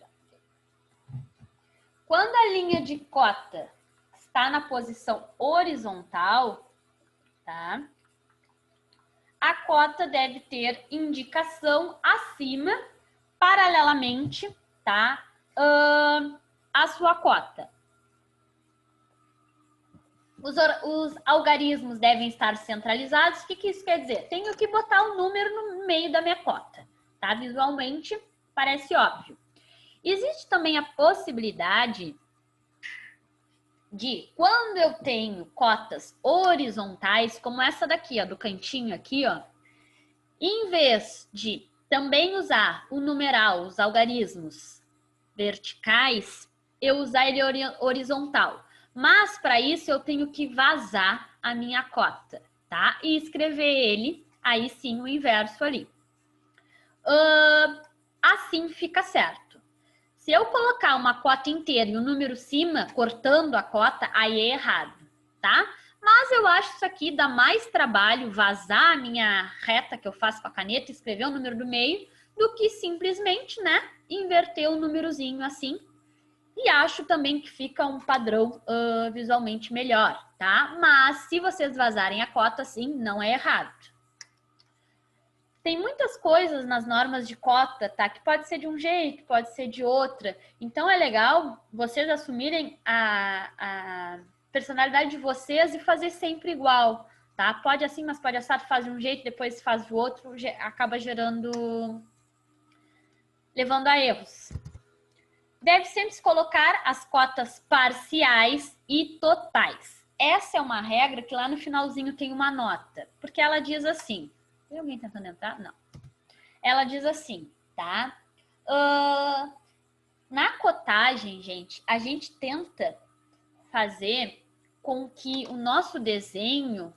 Quando a linha de cota está na posição horizontal, tá? a cota deve ter indicação acima, paralelamente, tá? A sua cota. Os algarismos devem estar centralizados. O que isso quer dizer? Tenho que botar um número no meio da minha cota, tá? Visualmente parece óbvio. Existe também a possibilidade de, quando eu tenho cotas horizontais, como essa daqui, ó, do cantinho aqui, ó, em vez de também usar o numeral, os algarismos verticais, eu usar ele horizontal. Mas, para isso, eu tenho que vazar a minha cota, tá? E escrever ele, aí sim, o inverso ali. Assim fica certo. Se eu colocar uma cota inteira e o número cima, cortando a cota, aí é errado, tá? Mas eu acho isso aqui dá mais trabalho vazar a minha reta que eu faço com a caneta, escrever o número do meio, do que simplesmente, né, inverter o númerozinho assim. E acho também que fica um padrão visualmente melhor, tá? Mas se vocês vazarem a cota, sim, não é errado. Tem muitas coisas nas normas de cota, tá? Que pode ser de um jeito, pode ser de outra. Então, é legal vocês assumirem a personalidade de vocês e fazer sempre igual, tá? Pode assim, mas pode assado, faz de um jeito, depois faz do outro, acaba levando a erros. Deve sempre se colocar as cotas parciais e totais. Essa é uma regra que lá no finalzinho tem uma nota, porque ela diz assim... Tem alguém tentando entrar? Não. Ela diz assim, tá? Na cotagem, gente, a gente tenta fazer com que o nosso desenho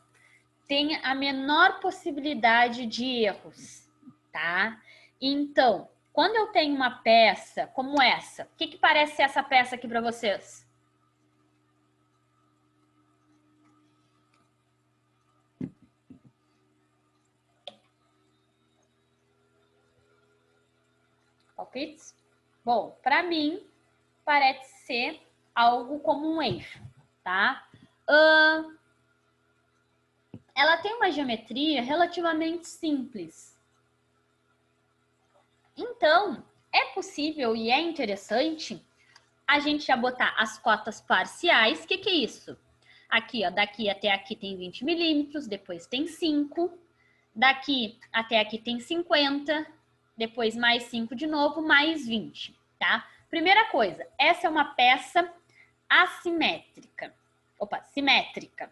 tenha a menor possibilidade de erros, tá? Então, quando eu tenho uma peça como essa, o que parece essa peça aqui para vocês? Palpites? Bom, para mim, parece ser algo como um eixo, tá? Ela tem uma geometria relativamente simples. Então, é possível e é interessante a gente já botar as cotas parciais. O que é isso? Aqui, ó, daqui até aqui tem 20 milímetros, depois tem 5. Daqui até aqui tem 50, depois mais 5 de novo, mais 20, tá? Primeira coisa, essa é uma peça assimétrica. Opa, simétrica.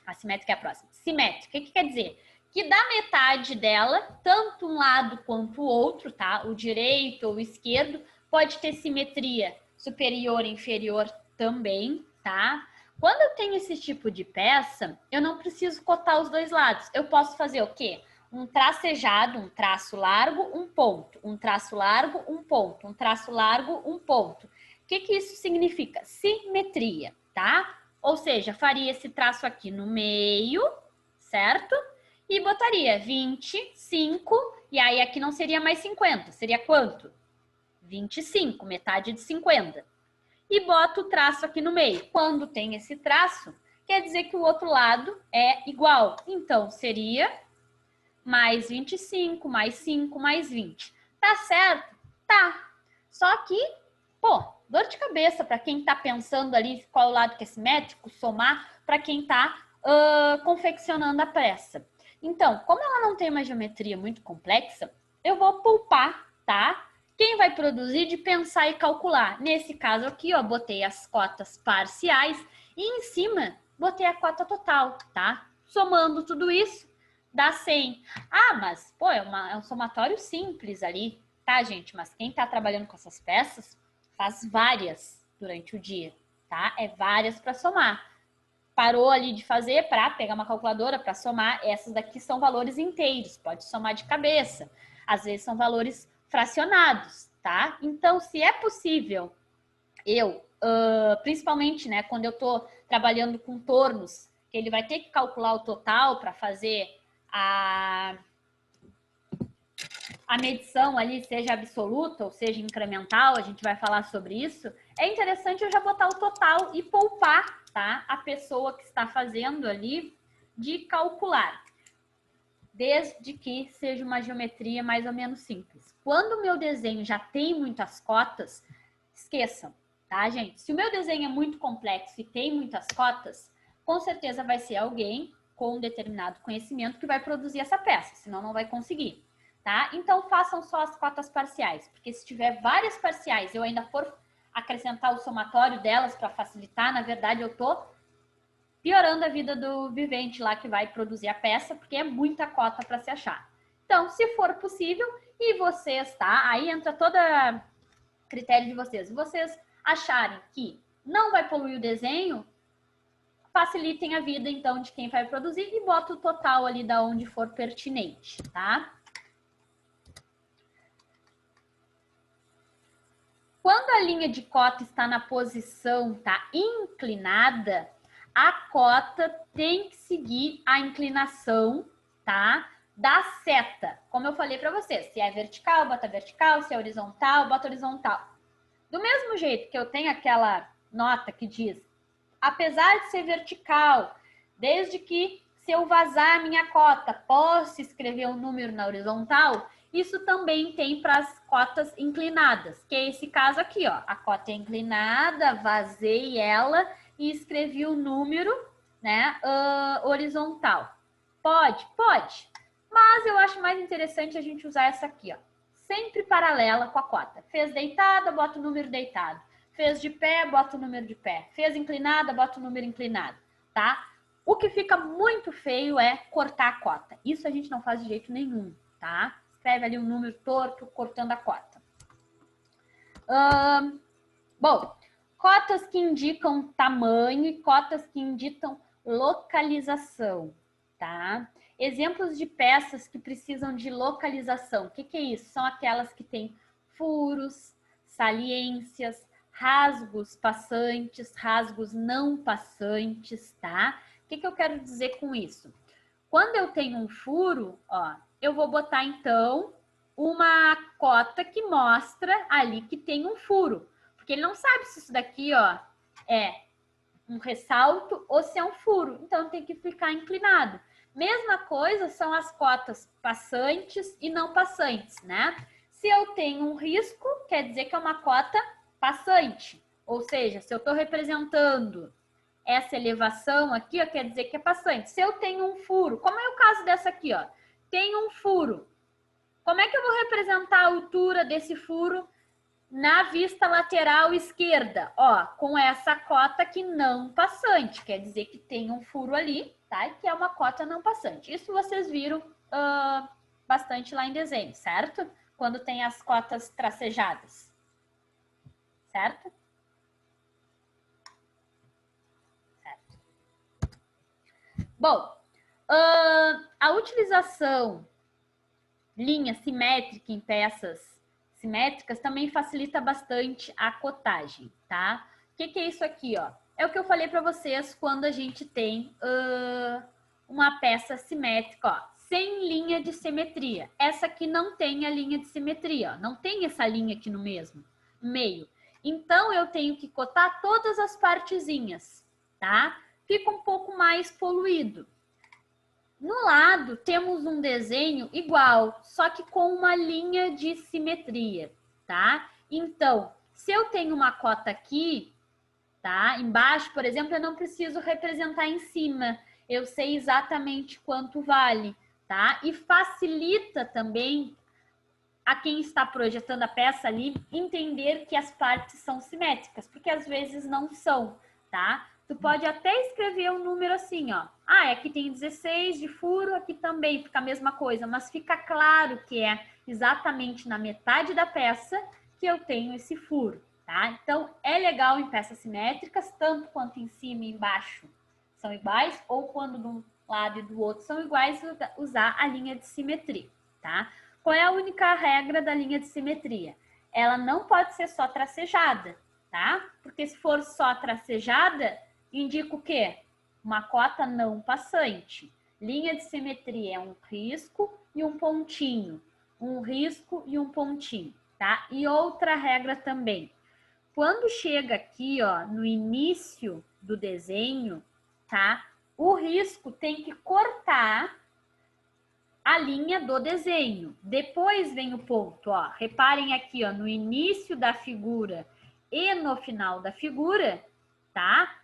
Assimétrica é a próxima. Simétrica, o que quer dizer? Que da metade dela, tanto um lado quanto o outro, tá? O direito ou o esquerdo, pode ter simetria superior e inferior também, tá? Quando eu tenho esse tipo de peça, eu não preciso cotar os dois lados. Eu posso fazer o quê? Um tracejado, um traço largo, um ponto. Um traço largo, um ponto. Um traço largo, um ponto. O que isso significa? Simetria, tá? Ou seja, faria esse traço aqui no meio, certo? E botaria 25, e aí aqui não seria mais 50, seria quanto? 25, metade de 50. E boto o traço aqui no meio. Quando tem esse traço, quer dizer que o outro lado é igual. Então, seria mais 25, mais 5, mais 20. Tá certo? Tá. Só que, pô, dor de cabeça para quem tá pensando ali qual lado que é simétrico, somar, para quem tá confeccionando a peça. Então, como ela não tem uma geometria muito complexa, eu vou poupar, tá? Quem vai produzir de pensar e calcular? Nesse caso aqui, ó, botei as cotas parciais e em cima botei a cota total, tá? Somando tudo isso, dá 100. Ah, mas, pô, é um somatório simples ali, tá, gente? Mas quem tá trabalhando com essas peças faz várias durante o dia, tá? É várias para somar. Parou ali de fazer para pegar uma calculadora para somar. Essas daqui são valores inteiros, pode somar de cabeça. Às vezes são valores fracionados, tá? Então, se é possível, principalmente, né, quando eu estou trabalhando com tornos, que ele vai ter que calcular o total para fazer a medição ali, seja absoluta ou seja incremental, a gente vai falar sobre isso, é interessante eu já botar o total e poupar, tá, a pessoa que está fazendo ali de calcular. desde que seja uma geometria mais ou menos simples. Quando o meu desenho já tem muitas cotas, esqueçam, tá, gente? Se o meu desenho é muito complexo e tem muitas cotas, com certeza vai ser alguém com um determinado conhecimento que vai produzir essa peça, senão não vai conseguir, tá? Então, façam só as cotas parciais, porque se tiver várias parciais e eu ainda for acrescentar o somatório delas para facilitar, na verdade, eu tô piorando a vida do vivente lá que vai produzir a peça, porque é muita cota para se achar. Então, se for possível, e vocês, tá? Aí entra todo critério de vocês. Vocês acharem que não vai poluir o desenho, facilitem a vida, então, de quem vai produzir e bota o total ali da onde for pertinente, tá? Quando a linha de cota está na posição, tá, inclinada, a cota tem que seguir a inclinação, tá, da seta. Como eu falei para vocês, se é vertical, bota vertical, se é horizontal, bota horizontal. Do mesmo jeito que eu tenho aquela nota que diz, apesar de ser vertical, desde que se eu vazar a minha cota, posso escrever um número na horizontal, isso também tem para as cotas inclinadas, que é esse caso aqui, ó. A cota é inclinada, vazei ela e escrevi o número, né, horizontal. Pode? Pode. Mas eu acho mais interessante a gente usar essa aqui, ó. Sempre paralela com a cota. Fez deitada, bota o número deitado. Fez de pé, bota o número de pé. Fez inclinada, bota o número inclinado, tá? O que fica muito feio é cortar a cota. Isso a gente não faz de jeito nenhum, tá? Escreve ali um número torto, cortando a cota. Bom, cotas que indicam tamanho e cotas que indicam localização, tá? Exemplos de peças que precisam de localização. O que é isso? São aquelas que têm furos, saliências, rasgos passantes, rasgos não passantes, tá? O que eu quero dizer com isso? Quando eu tenho um furo, ó, eu vou botar, então, uma cota que mostra ali que tem um furo. Porque ele não sabe se isso daqui, ó, é um ressalto ou se é um furo. Então, tem que ficar inclinado. Mesma coisa são as cotas passantes e não passantes, né? Se eu tenho um risco, quer dizer que é uma cota passante. Ou seja, se eu estou representando essa elevação aqui, ó, quer dizer que é passante. Se eu tenho um furo, como é o caso dessa aqui, ó, tem um furo. Como é que eu vou representar a altura desse furo na vista lateral esquerda? Ó, com essa cota aqui não passante, quer dizer que tem um furo ali, tá? E que é uma cota não passante. Isso vocês viram bastante lá em desenho, certo? Quando tem as cotas tracejadas, certo? Bom, a utilização linha simétrica em peças simétricas também facilita bastante a cotagem, tá? O que é isso aqui, ó? É o que eu falei para vocês quando a gente tem uma peça simétrica, ó, sem linha de simetria. Essa aqui não tem a linha de simetria, ó, não tem essa linha aqui no meio. Então, eu tenho que cotar todas as partezinhas, tá? Fica um pouco mais poluído. No lado, temos um desenho igual, só que com uma linha de simetria, tá? Então, se eu tenho uma cota aqui, tá? Embaixo, por exemplo, eu não preciso representar em cima. Eu sei exatamente quanto vale, tá? E facilita também a quem está projetando a peça ali entender que as partes são simétricas, porque às vezes não são, tá? Tu pode até escrever um número assim, ó. Ah, aqui tem 16 de furo, aqui também fica a mesma coisa, mas fica claro que é exatamente na metade da peça que eu tenho esse furo, tá? Então, é legal em peças simétricas, tanto quanto em cima e embaixo são iguais, ou quando de um lado e do outro são iguais, usar a linha de simetria, tá? Qual é a única regra da linha de simetria? Ela não pode ser só tracejada, tá? Porque se for só tracejada, indica o quê? Uma cota não passante. Linha de simetria é um risco e um pontinho. Um risco e um pontinho, tá? E outra regra também. Quando chega aqui, ó, no início do desenho, tá? O risco tem que cortar a linha do desenho. Depois vem o ponto, ó. Reparem aqui, ó, no início da figura e no final da figura, tá?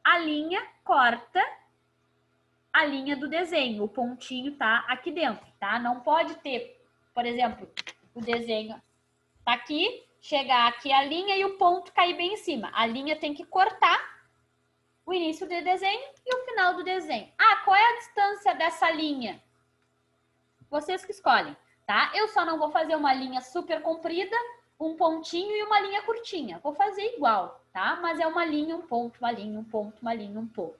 A linha corta a linha do desenho. O pontinho tá aqui dentro, tá? Não pode ter, por exemplo, o desenho tá aqui, chegar aqui a linha e o ponto cair bem em cima. A linha tem que cortar o início do desenho e o final do desenho. Ah, qual é a distância dessa linha? Vocês que escolhem, tá? Eu só não vou fazer uma linha super comprida, um pontinho e uma linha curtinha. Vou fazer igual, tá? Mas é uma linha, um ponto, uma linha, um ponto, uma linha, um ponto.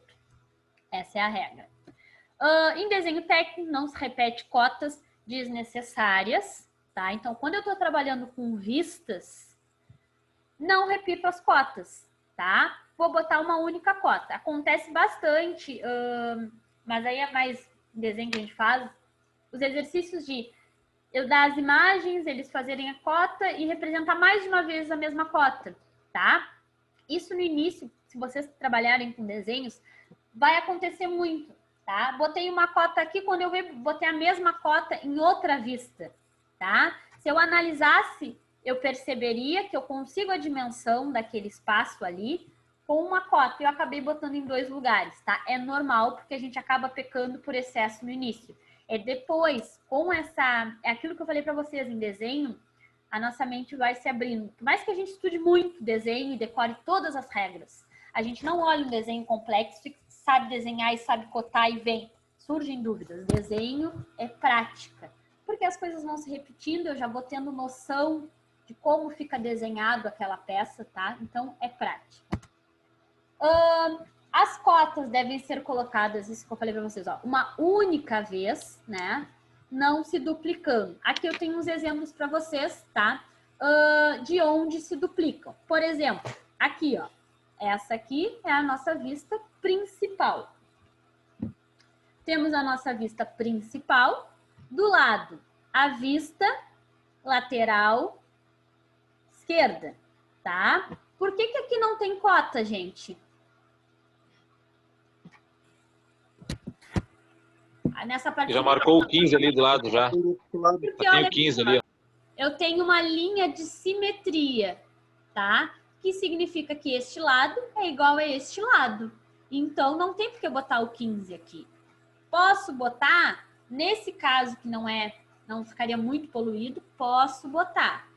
Essa é a regra. Em desenho técnico, não se repete cotas desnecessárias, tá? Então, quando eu estou trabalhando com vistas, não repito as cotas, tá? Vou botar uma única cota. Acontece bastante, mas aí é mais desenho que a gente faz, os exercícios de eu dar as imagens, eles fazerem a cota e representar mais de uma vez a mesma cota, tá? Isso no início, se vocês trabalharem com desenhos, vai acontecer muito, tá? Botei uma cota aqui, quando eu ver, botei a mesma cota em outra vista, tá? Se eu analisasse, eu perceberia que eu consigo a dimensão daquele espaço ali com uma cota. Eu acabei botando em 2 lugares, tá? É normal, porque a gente acaba pecando por excesso no início. É depois, com essa... É aquilo que eu falei para vocês em desenho, a nossa mente vai se abrindo. Por mais que a gente estude muito desenho e decore todas as regras, a gente não olha um desenho complexo e sabe desenhar e sabe cotar e vem. Surgem dúvidas. Desenho é prática. Porque as coisas vão se repetindo, eu já vou tendo noção de como fica desenhado aquela peça, tá? Então, é prática. As cotas devem ser colocadas, isso que eu falei para vocês, ó, uma única vez, né? Não se duplicando. Aqui eu tenho uns exemplos para vocês, tá? De onde se duplicam. Por exemplo, aqui, ó. Essa aqui é a nossa vista principal. Temos a nossa vista principal. Do lado, a vista lateral esquerda, tá? Por que que aqui não tem cota, gente? Nessa parte Já marcou o 15 ali do lado, já. Porque, Tem olha, o 15 ali. eu tenho uma linha de simetria, tá? Que significa que este lado é igual a este lado. Então, não tem por que botar o 15 aqui. Posso botar, nesse caso que não ficaria muito poluído, posso botar,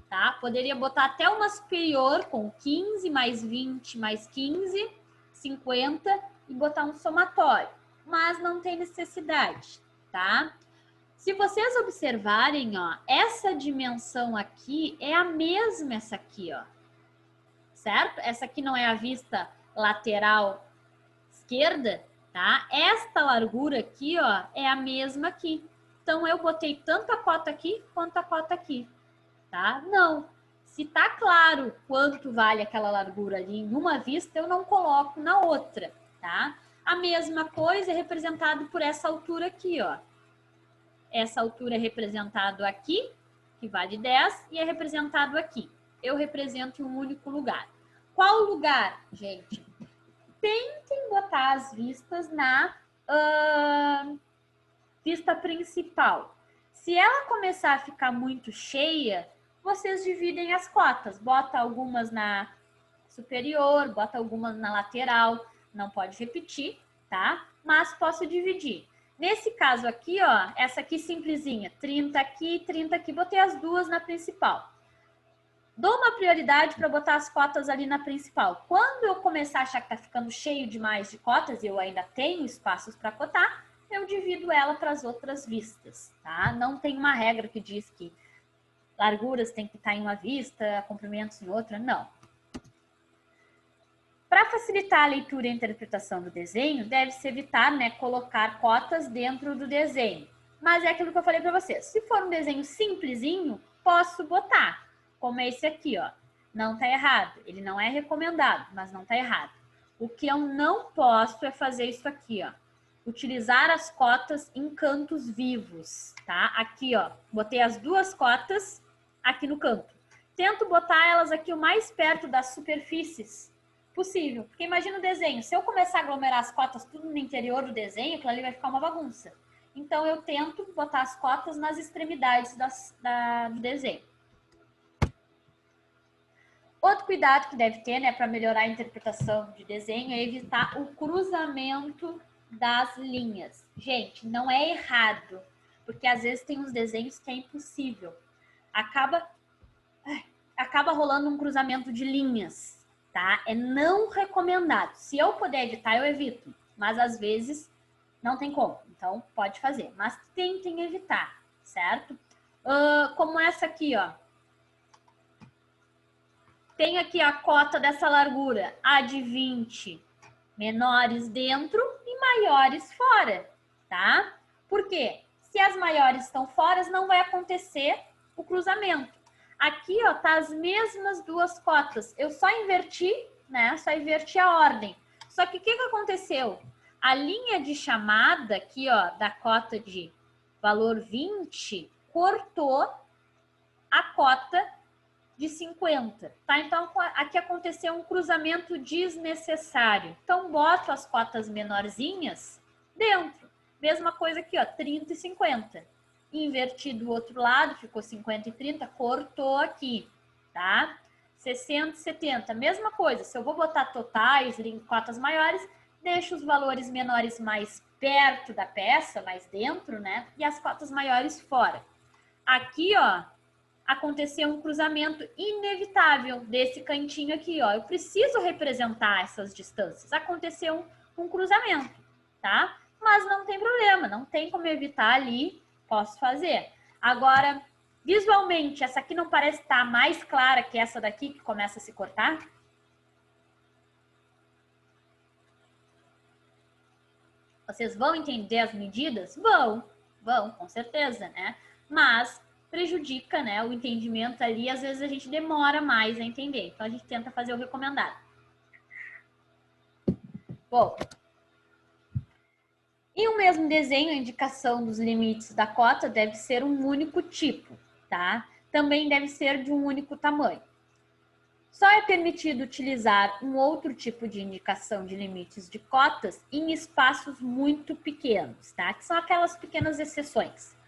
tá? Poderia botar até uma superior com 15 mais 20 mais 15, 50 e botar um somatório. Mas não tem necessidade, tá? Se vocês observarem, ó, essa dimensão aqui é a mesma essa aqui, ó. Certo? Essa aqui não é a vista lateral esquerda, tá? Esta largura aqui, ó, é a mesma aqui. Então, eu botei tanto a cota aqui quanto a cota aqui, tá? Não. Se tá claro quanto vale aquela largura ali em uma vista, eu não coloco na outra, tá? A mesma coisa é representado por essa altura aqui, ó. Essa altura é representado aqui, que vale 10, e é representado aqui. Eu represento em um único lugar. Qual lugar, gente? Tentem botar as vistas na vista principal. Se ela começar a ficar muito cheia, vocês dividem as cotas. Bota algumas na superior, bota algumas na lateral. Não pode repetir, tá? Mas posso dividir. Nesse caso aqui, ó, essa aqui simplesinha, 30 aqui, 30 aqui, botei as duas na principal. Dou uma prioridade para botar as cotas ali na principal. Quando eu começar a achar que tá ficando cheio demais de cotas e eu ainda tenho espaços para cotar, eu divido ela para as outras vistas, tá? Não tem uma regra que diz que larguras tem que estar em uma vista, comprimentos em outra, não. Para facilitar a leitura e a interpretação do desenho, deve-se evitar, né, colocar cotas dentro do desenho. Mas é aquilo que eu falei para vocês. Se for um desenho simplesinho, posso botar. Como esse aqui, ó. Não tá errado. Ele não é recomendado, mas não tá errado. O que eu não posso é fazer isso aqui, ó. Utilizar as cotas em cantos vivos, tá? Aqui, ó. Botei as duas cotas aqui no canto. Tento botar elas aqui o mais perto das superfícies possível. Porque imagina o desenho. Se eu começar a aglomerar as cotas tudo no interior do desenho, aquilo ali vai ficar uma bagunça. Então, eu tento botar as cotas nas extremidades do desenho. Outro cuidado que deve ter, né, para melhorar a interpretação de desenho é evitar o cruzamento das linhas. Gente, não é errado, porque às vezes tem uns desenhos que é impossível. Acaba rolando um cruzamento de linhas, tá? É não recomendado. Se eu puder evitar, eu evito, mas às vezes não tem como. Então, pode fazer, mas tentem evitar, certo? Como essa aqui, ó. Tem aqui a cota dessa largura, a de 20 menores dentro e maiores fora, tá? Por quê? Se as maiores estão fora, não vai acontecer o cruzamento. Aqui, ó, tá as mesmas duas cotas. Eu só inverti, né? Só inverti a ordem. Só que o que aconteceu? A linha de chamada aqui, ó, da cota de valor 20, cortou a cota de 50, tá? Então, aqui aconteceu um cruzamento desnecessário. Então, boto as cotas menorzinhas dentro. Mesma coisa aqui, ó, 30 e 50. Inverti do outro lado, ficou 50 e 30, cortou aqui, tá? 60 e 70, mesma coisa. Se eu vou botar totais, cotas maiores, deixo os valores menores mais perto da peça, mais dentro, né? E as cotas maiores fora. Aqui, ó, aconteceu um cruzamento inevitável desse cantinho aqui, ó. Eu preciso representar essas distâncias. Aconteceu um cruzamento, tá? Mas não tem problema, não tem como evitar ali, posso fazer. Agora, visualmente, essa aqui não parece estar mais clara que essa daqui, que começa a se cortar? Vocês vão entender as medidas? Vão, com certeza, né? Mas prejudica, né, o entendimento ali, às vezes a gente demora mais a entender. Então, a gente tenta fazer o recomendado. Bom, em um mesmo desenho, a indicação dos limites da cota deve ser um único tipo, tá? Também deve ser de um único tamanho. Só é permitido utilizar um outro tipo de indicação de limites de cotas em espaços muito pequenos, tá? Que são aquelas pequenas exceções.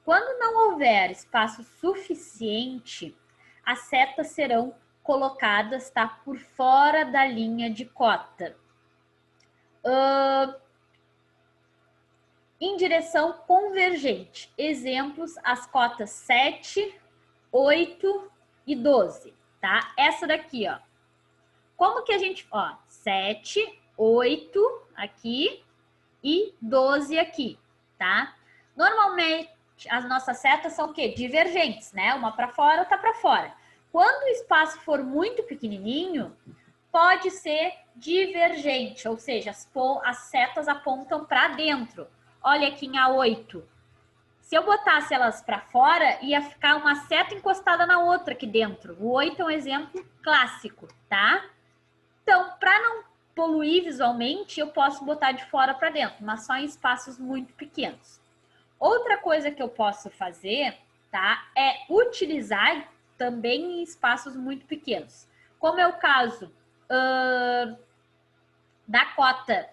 Quando não houver espaço suficiente, as setas serão colocadas, tá, por fora da linha de cota. Em direção convergente. Exemplos, as cotas 7, 8 e 12, tá? Essa daqui, ó. Como que a gente... Ó, 7, 8 aqui e 12 aqui, tá? Normalmente, as nossas setas são o quê? Divergentes, né? Uma para fora, outra para fora. Quando o espaço for muito pequenininho, pode ser divergente, ou seja, as setas apontam para dentro. Olha aqui em A8. Se eu botasse elas para fora, ia ficar uma seta encostada na outra aqui dentro. O 8 é um exemplo clássico, tá? Então, para não poluir visualmente, eu posso botar de fora para dentro, mas só em espaços muito pequenos. Outra coisa que eu posso fazer, tá, é utilizar também em espaços muito pequenos. Como é o caso da cota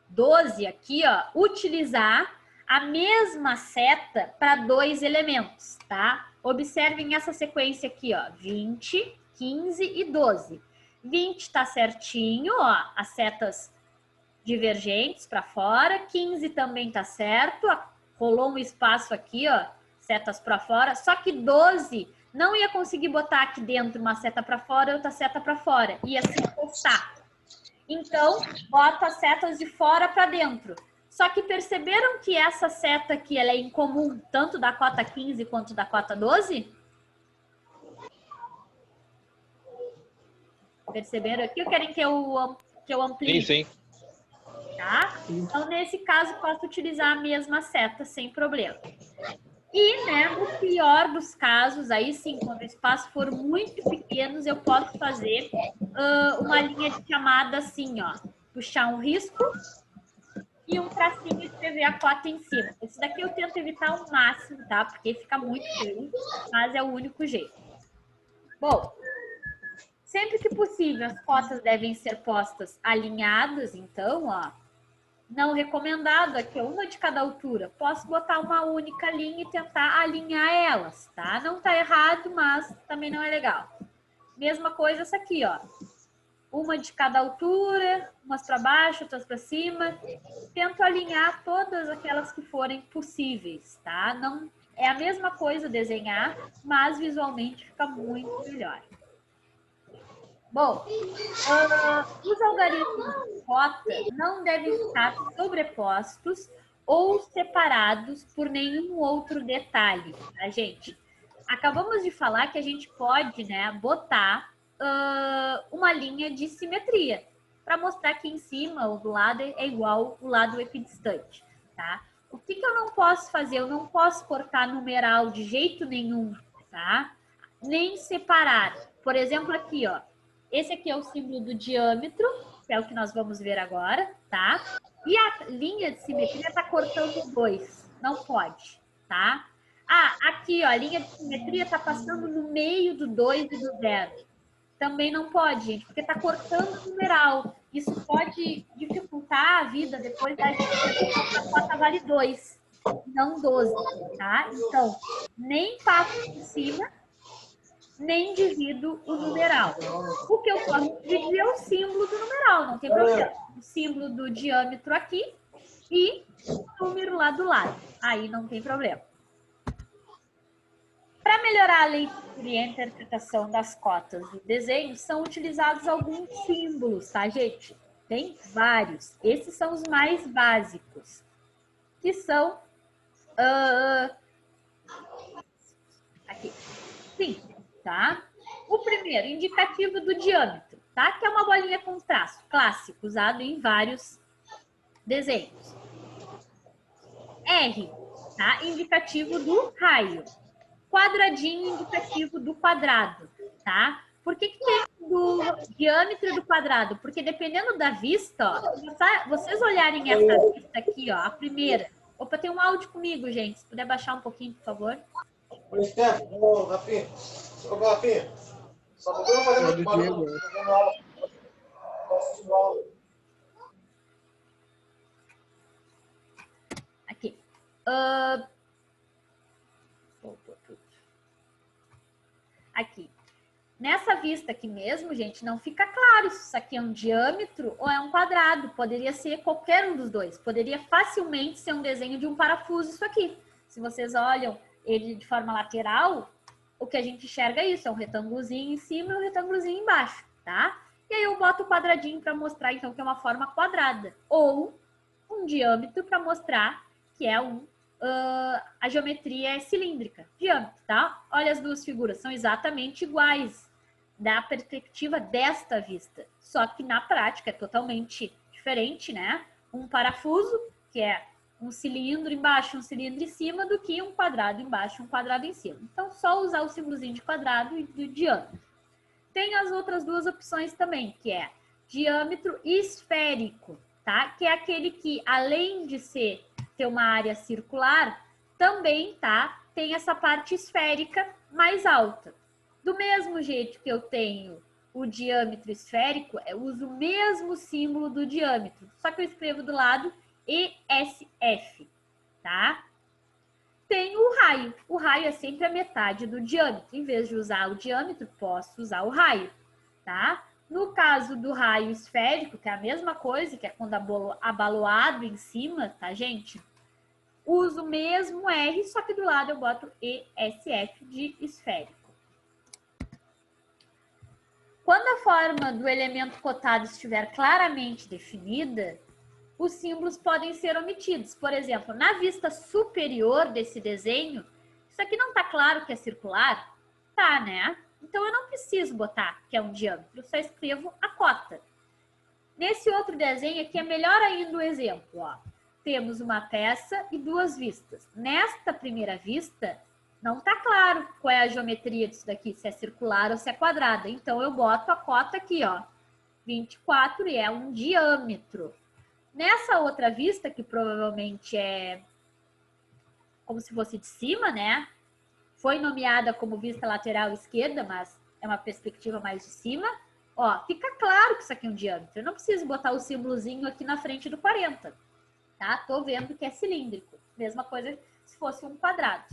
12 aqui, ó, utilizar a mesma seta para 2 elementos, tá? Observem essa sequência aqui, ó, 20, 15 e 12. 20 tá certinho, ó, as setas divergentes para fora, 15 também tá certo, ó, rolou um espaço aqui, ó, setas para fora, só que 12 não ia conseguir botar aqui dentro uma seta para fora e outra seta para fora, ia se encostar. Então, bota as setas de fora para dentro. Só que perceberam que essa seta aqui ela é incomum tanto da cota 15 quanto da cota 12? Perceberam aqui ou querem que eu amplie? Sim, sim. Tá? Então, nesse caso, posso utilizar a mesma seta sem problema. E, né, no pior dos casos, aí sim, quando o espaço for muito pequeno, eu posso fazer uma linha de chamada assim, ó. Puxar um risco e um tracinho e escrever a cota em cima. Esse daqui eu tento evitar ao máximo, tá? Porque fica muito feio, mas é o único jeito. Bom, sempre que possível, as cotas devem ser postas alinhadas, então, ó. Não recomendado, aqui é uma de cada altura. Posso botar uma única linha e tentar alinhar elas, tá? Não tá errado, mas também não é legal. Mesma coisa essa aqui, ó. Uma de cada altura, umas para baixo, outras para cima. Tento alinhar todas aquelas que forem possíveis, tá? Não é a mesma coisa desenhar, mas visualmente fica muito melhor. Bom, os algarismos de cota não devem estar sobrepostos ou separados por nenhum outro detalhe, tá, gente? Acabamos de falar que a gente pode, né, botar uma linha de simetria para mostrar que em cima ou do lado é igual o lado equidistante, tá? O que eu não posso fazer? Eu não posso cortar numeral de jeito nenhum, tá? Nem separar. Por exemplo, aqui, ó. Esse aqui é o símbolo do diâmetro, que é o que nós vamos ver agora, tá? E a linha de simetria está cortando 2. Não pode, tá? Ah, aqui, ó, a linha de simetria está passando no meio do 2 e do 0. Também não pode, gente, porque está cortando o numeral. Isso pode dificultar a vida depois da gente a cota vale 2, não 12, tá? Então, nem passo por cima, nem divido o numeral. O que eu posso dividir é o símbolo do numeral, não tem problema. O símbolo do diâmetro aqui e o número lá do lado. Aí não tem problema. Para melhorar a leitura e a interpretação das cotas do desenho, são utilizados alguns símbolos, tá, gente? Tem vários. Esses são os mais básicos, que são... aqui. Sim. Tá? O primeiro, indicativo do diâmetro, tá? Que é uma bolinha com traço, clássico, usado em vários desenhos. R, tá? Indicativo do raio. Quadradinho, indicativo do quadrado, tá? Por que tem do diâmetro do quadrado? Porque dependendo da vista, ó, vocês olharem essa vista aqui, ó, a primeira. Opa, tem um áudio comigo, gente. Se puder baixar um pouquinho, por favor. Ô, Rafinha. Ô, Rafinha, só porque eu não falei muito barulho. Aqui. Aqui. Nessa vista aqui mesmo, gente, não fica claro se isso aqui é um diâmetro ou é um quadrado. Poderia ser qualquer um dos dois. Poderia facilmente ser um desenho de um parafuso isso aqui. Se vocês olham ele de forma lateral, o que a gente enxerga é isso, é um retângulozinho em cima e um retângulozinho embaixo, tá? E aí eu boto o quadradinho para mostrar, então, que é uma forma quadrada. Ou um diâmetro para mostrar que é a geometria é cilíndrica. Diâmetro, tá? Olha as duas figuras, são exatamente iguais da perspectiva desta vista. Só que na prática é totalmente diferente, né? Um parafuso, que é um cilindro embaixo, um cilindro em cima, do que um quadrado embaixo, um quadrado em cima. Então, só usar o símbolozinho de quadrado e de diâmetro. Tem as outras duas opções também, que é diâmetro esférico, tá? Que é aquele que, além de ter uma área circular, também, tá? Tem essa parte esférica mais alta. Do mesmo jeito que eu tenho o diâmetro esférico, eu uso o mesmo símbolo do diâmetro, só que eu escrevo do lado ESF, tá? Tem o raio. O raio é sempre a metade do diâmetro. Em vez de usar o diâmetro, posso usar o raio, tá? No caso do raio esférico, que é a mesma coisa, que é quando abaloado em cima, tá, gente? Uso o mesmo R, só que do lado eu boto ESF de esférico. Quando a forma do elemento cotado estiver claramente definida, os símbolos podem ser omitidos. Por exemplo, na vista superior desse desenho, isso aqui não está claro que é circular? Tá, né? Então, eu não preciso botar que é um diâmetro, eu só escrevo a cota. Nesse outro desenho aqui é melhor ainda o exemplo, ó. Temos uma peça e duas vistas. Nesta primeira vista, não está claro qual é a geometria disso daqui, se é circular ou se é quadrada. Então, eu boto a cota aqui, ó, 24, e é um diâmetro. Nessa outra vista, que provavelmente é como se fosse de cima, né? Foi nomeada como vista lateral esquerda, mas é uma perspectiva mais de cima. Ó, fica claro que isso aqui é um diâmetro. Eu não preciso botar o símbolozinho aqui na frente do 40. tá? Tô vendo que é cilíndrico. Mesma coisa se fosse um quadrado.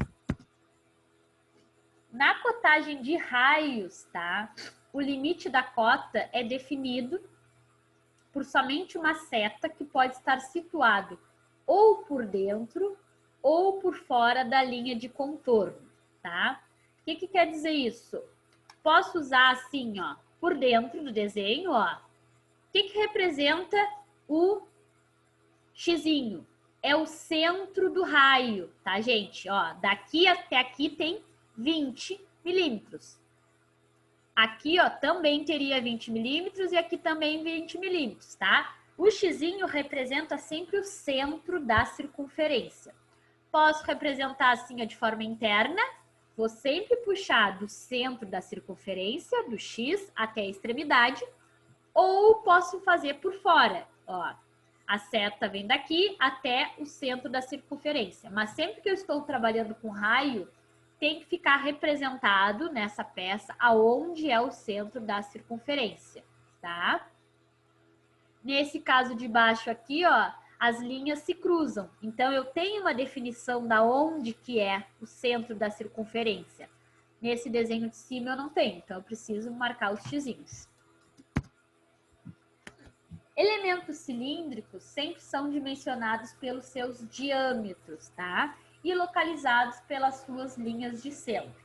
Na cotagem de raios, tá? O limite da cota é definido por somente uma seta que pode estar situado ou por dentro ou por fora da linha de contorno, tá? O que quer dizer isso? Posso usar assim, ó, por dentro do desenho, ó. O que representa o xizinho? É o centro do raio, tá, gente? Ó, daqui até aqui tem 20 milímetros. Aqui, ó, também teria 20 milímetros e aqui também 20 milímetros, tá? O xizinho representa sempre o centro da circunferência. Posso representar assim, ó, de forma interna. Vou sempre puxar do centro da circunferência, do X, até a extremidade. Ou posso fazer por fora, ó. A seta vem daqui até o centro da circunferência. Mas sempre que eu estou trabalhando com raio, tem que ficar representado nessa peça aonde é o centro da circunferência, tá? Nesse caso de baixo aqui, ó, as linhas se cruzam. Então, eu tenho uma definição da onde que é o centro da circunferência. Nesse desenho de cima eu não tenho, então eu preciso marcar os xizinhos. Elementos cilíndricos sempre são dimensionados pelos seus diâmetros, tá? E localizados pelas suas linhas de centro.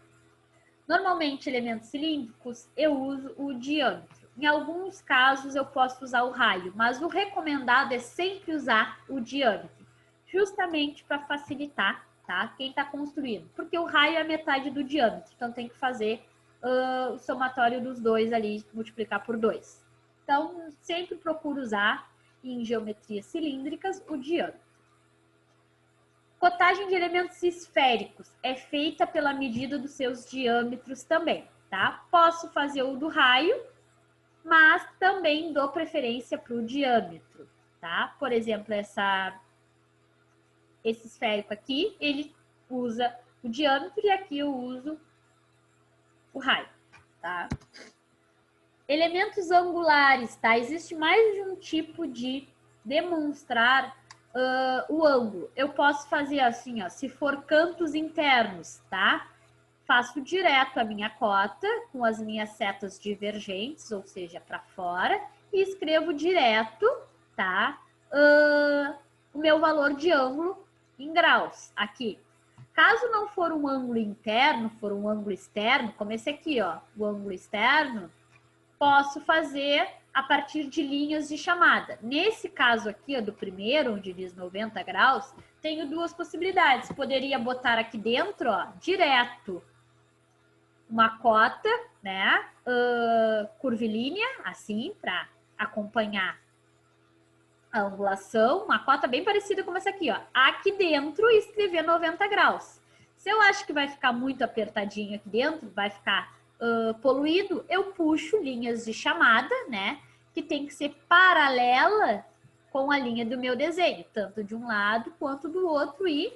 Normalmente, elementos cilíndricos, eu uso o diâmetro. Em alguns casos, eu posso usar o raio, mas o recomendado é sempre usar o diâmetro, justamente para facilitar, tá? Quem está construindo. Porque o raio é metade do diâmetro, então tem que fazer o somatório dos dois ali, multiplicar por 2. Então, sempre procuro usar, em geometrias cilíndricas, o diâmetro. Cotagem de elementos esféricos é feita pela medida dos seus diâmetros também, tá? Posso fazer o do raio, mas também dou preferência para o diâmetro, tá? Por exemplo, esse esférico aqui, ele usa o diâmetro e aqui eu uso o raio, tá? Elementos angulares, tá? Existe mais de um tipo de demonstrar o ângulo. Eu posso fazer assim, ó, se for cantos internos, tá? Faço direto a minha cota com as minhas setas divergentes, ou seja, para fora, e escrevo direto, tá? O meu valor de ângulo em graus, aqui. Caso não for um ângulo interno, for um ângulo externo, como esse aqui, ó, o ângulo externo, posso fazer a partir de linhas de chamada. Nesse caso aqui, ó, do primeiro, onde diz 90 graus, tenho duas possibilidades. Poderia botar aqui dentro, ó, direto, uma cota, né, curvilínea, assim, para acompanhar a angulação, uma cota bem parecida com essa aqui, ó, aqui dentro e escrever 90 graus. Se eu acho que vai ficar muito apertadinho aqui dentro, vai ficar poluído, eu puxo linhas de chamada, né, que tem que ser paralela com a linha do meu desenho, tanto de um lado quanto do outro, e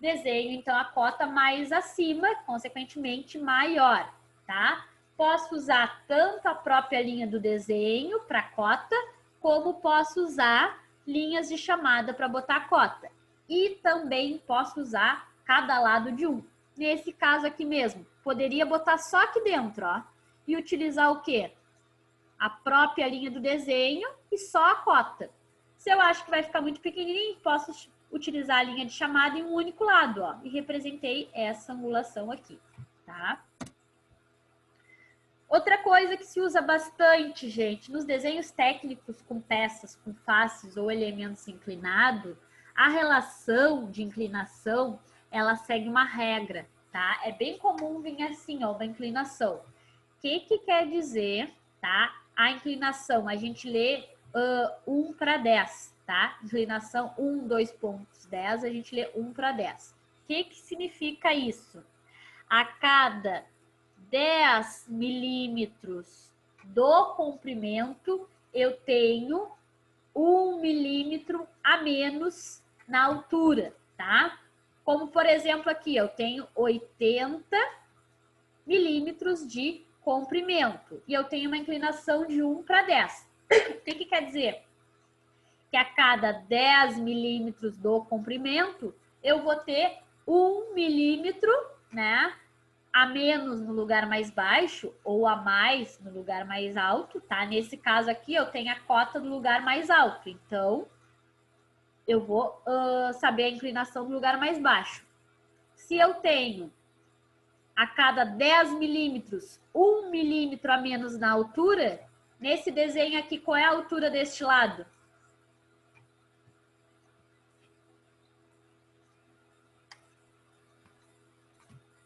desenho, então, a cota mais acima, consequentemente, maior, tá? Posso usar tanto a própria linha do desenho para cota, como posso usar linhas de chamada para botar a cota. E também posso usar cada lado de um. Nesse caso aqui mesmo, poderia botar só aqui dentro, ó, e utilizar o quê? A própria linha do desenho e só a cota. Se eu acho que vai ficar muito pequenininho, posso utilizar a linha de chamada em um único lado, ó, e representei essa angulação aqui, tá? Outra coisa que se usa bastante, gente, nos desenhos técnicos com peças com faces ou elementos inclinados, a relação de inclinação, ela segue uma regra, tá? É bem comum vir assim, ó, uma inclinação. O que quer dizer, tá? A inclinação, a gente lê 1 para 10, tá? Inclinação 1, 2 pontos, 10, a gente lê 1 para 10. O que significa isso? A cada 10 milímetros do comprimento, eu tenho 1 milímetro a menos na altura, tá? Como, por exemplo, aqui, eu tenho 80 milímetros de comprimento e eu tenho uma inclinação de 1 para 10. O que quer dizer? que a cada 10 milímetros do comprimento, eu vou ter 1 milímetro, né, a menos no lugar mais baixo ou a mais no lugar mais alto, tá? Nesse caso aqui, eu tenho a cota do lugar mais alto. Então, eu vou saber a inclinação do lugar mais baixo. Se eu tenho a cada 10 milímetros, 1 milímetro a menos na altura, nesse desenho aqui, qual é a altura deste lado?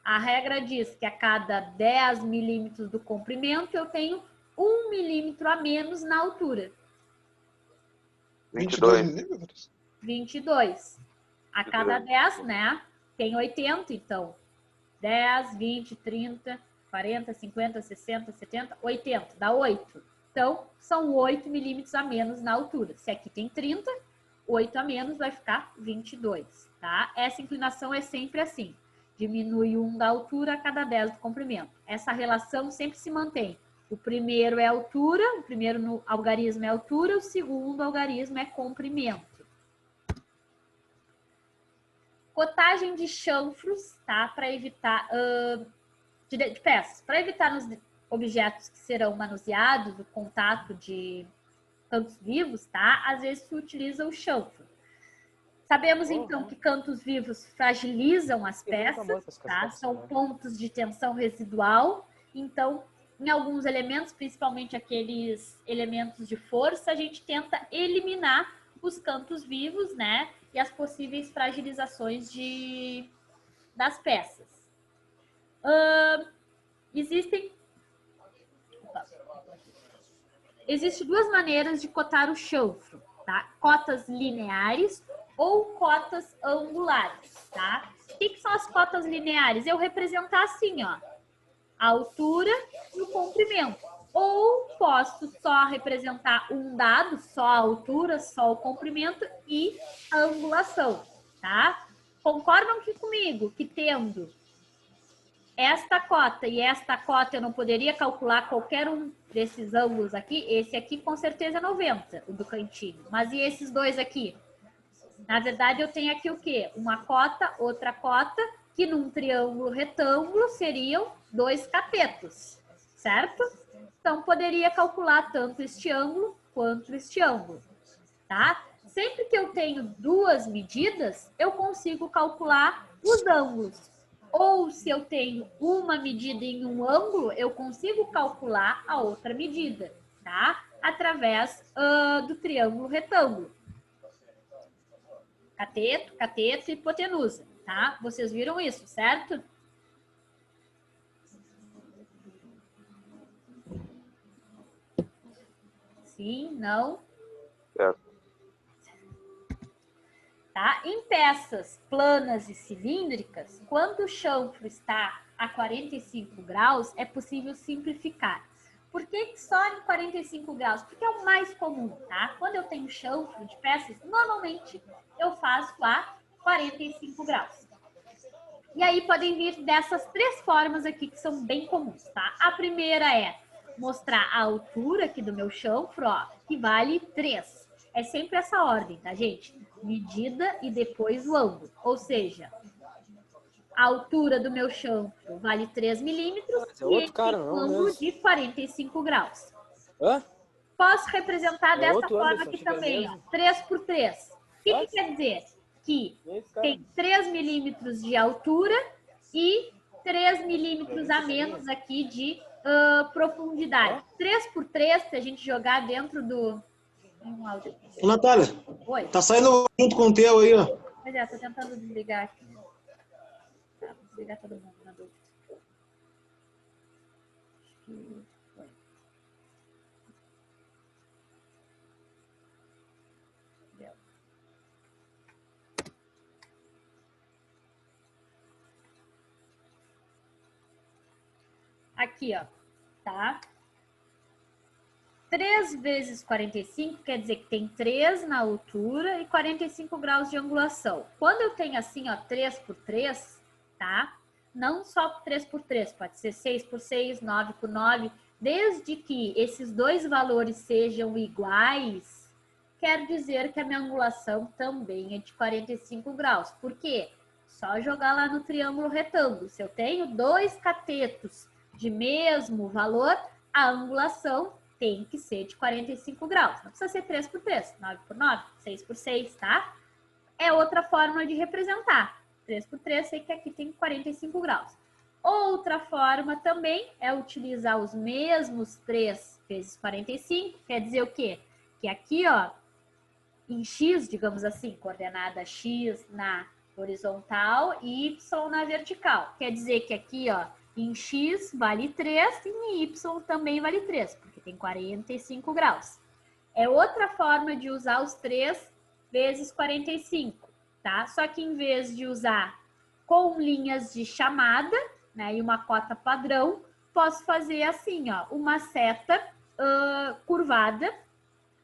A regra diz que a cada 10 milímetros do comprimento, eu tenho 1 milímetro a menos na altura. 22 milímetros? 22. A cada 10, né? Tem 80, então. 10, 20, 30, 40, 50, 60, 70, 80. Dá 8. Então, são 8 milímetros a menos na altura. Se aqui tem 30, 8 a menos vai ficar 22, tá? Essa inclinação é sempre assim. Diminui 1 da altura a cada 10 do comprimento. Essa relação sempre se mantém. O primeiro é altura, o primeiro no algarismo é altura, o segundo algarismo é comprimento. Cotagem de chanfros, tá? Para evitar de peças, para evitar nos objetos que serão manuseados o contato de cantos vivos, tá? Às vezes se utiliza o chanfro. Sabemos então que cantos vivos fragilizam as peças, tá? São pontos de tensão residual. Então, em alguns elementos, principalmente aqueles elementos de força, a gente tenta eliminar os cantos vivos, né? E as possíveis fragilizações das peças. Existem duas maneiras de cotar o chanfro, tá? Cotas lineares ou cotas angulares, tá? O que são as cotas lineares? Eu representar assim, ó, a altura e o comprimento. Ou posso só representar um dado, só a altura, só o comprimento e a angulação, tá? Concordam aqui comigo que tendo esta cota e esta cota eu não poderia calcular qualquer um desses ângulos aqui? Esse aqui com certeza é 90, o do cantinho. Mas e esses dois aqui? Na verdade, eu tenho aqui o quê? Uma cota, outra cota, que num triângulo retângulo seriam 2 catetos, certo? Então, poderia calcular tanto este ângulo quanto este ângulo, tá? Sempre que eu tenho duas medidas, eu consigo calcular os ângulos. Ou se eu tenho uma medida em um ângulo, eu consigo calcular a outra medida, tá? Através do triângulo retângulo. Cateto, cateto e hipotenusa, tá? Vocês viram isso, certo? Sim, não? Certo. Tá? Em peças planas e cilíndricas, quando o chanfro está a 45 graus, é possível simplificar. Por que só em 45 graus? Porque é o mais comum, tá? Quando eu tenho chanfro de peças, normalmente eu faço a 45 graus. E aí podem vir dessas 3 formas aqui que são bem comuns, tá? A primeira é mostrar a altura aqui do meu chanfro, ó, que vale 3. É sempre essa ordem, tá, gente? Medida e depois o ângulo. Ou seja, a altura do meu chanfro vale 3 milímetros e ele tem um ângulo de 45 graus. Hã? Posso representar dessa forma Anderson, aqui fica também, ó, mesmo. 3 por 3. O que quer dizer? Que tem 3 milímetros de altura e 3 milímetros a menos aqui de profundidade. 3 por 3, se a gente jogar dentro do... Ô, Natália, Oi. tá saindo junto com o teu aí, ó. Pois é, tô tentando desligar aqui. Tá, vou desligar todo mundo na dúvida. Foi. Deu. Aqui, ó, tá? 3 vezes 45 quer dizer que tem 3 na altura e 45 graus de angulação. Quando eu tenho assim, ó, 3 por 3, tá? Não só 3 por 3, pode ser 6 por 6, 9 por 9. Desde que esses dois valores sejam iguais, quer dizer que a minha angulação também é de 45 graus. Por quê? Só jogar lá no triângulo retângulo. Se eu tenho 2 catetos de mesmo valor, a angulação tem que ser de 45 graus. Não precisa ser 3 por 3, 9 por 9, 6 por 6, tá? É outra forma de representar. 3 por 3, sei que aqui tem 45 graus. Outra forma também é utilizar os mesmos 3 vezes 45. Quer dizer o quê? Que aqui, ó, em x, digamos assim, coordenada x na horizontal e y na vertical. Quer dizer que aqui, ó, em x vale 3 e em y também vale 3, porque tem 45 graus. É outra forma de usar os 3 vezes 45, tá? Só que em vez de usar com linhas de chamada, né, e uma cota padrão, posso fazer assim, ó, uma seta curvada,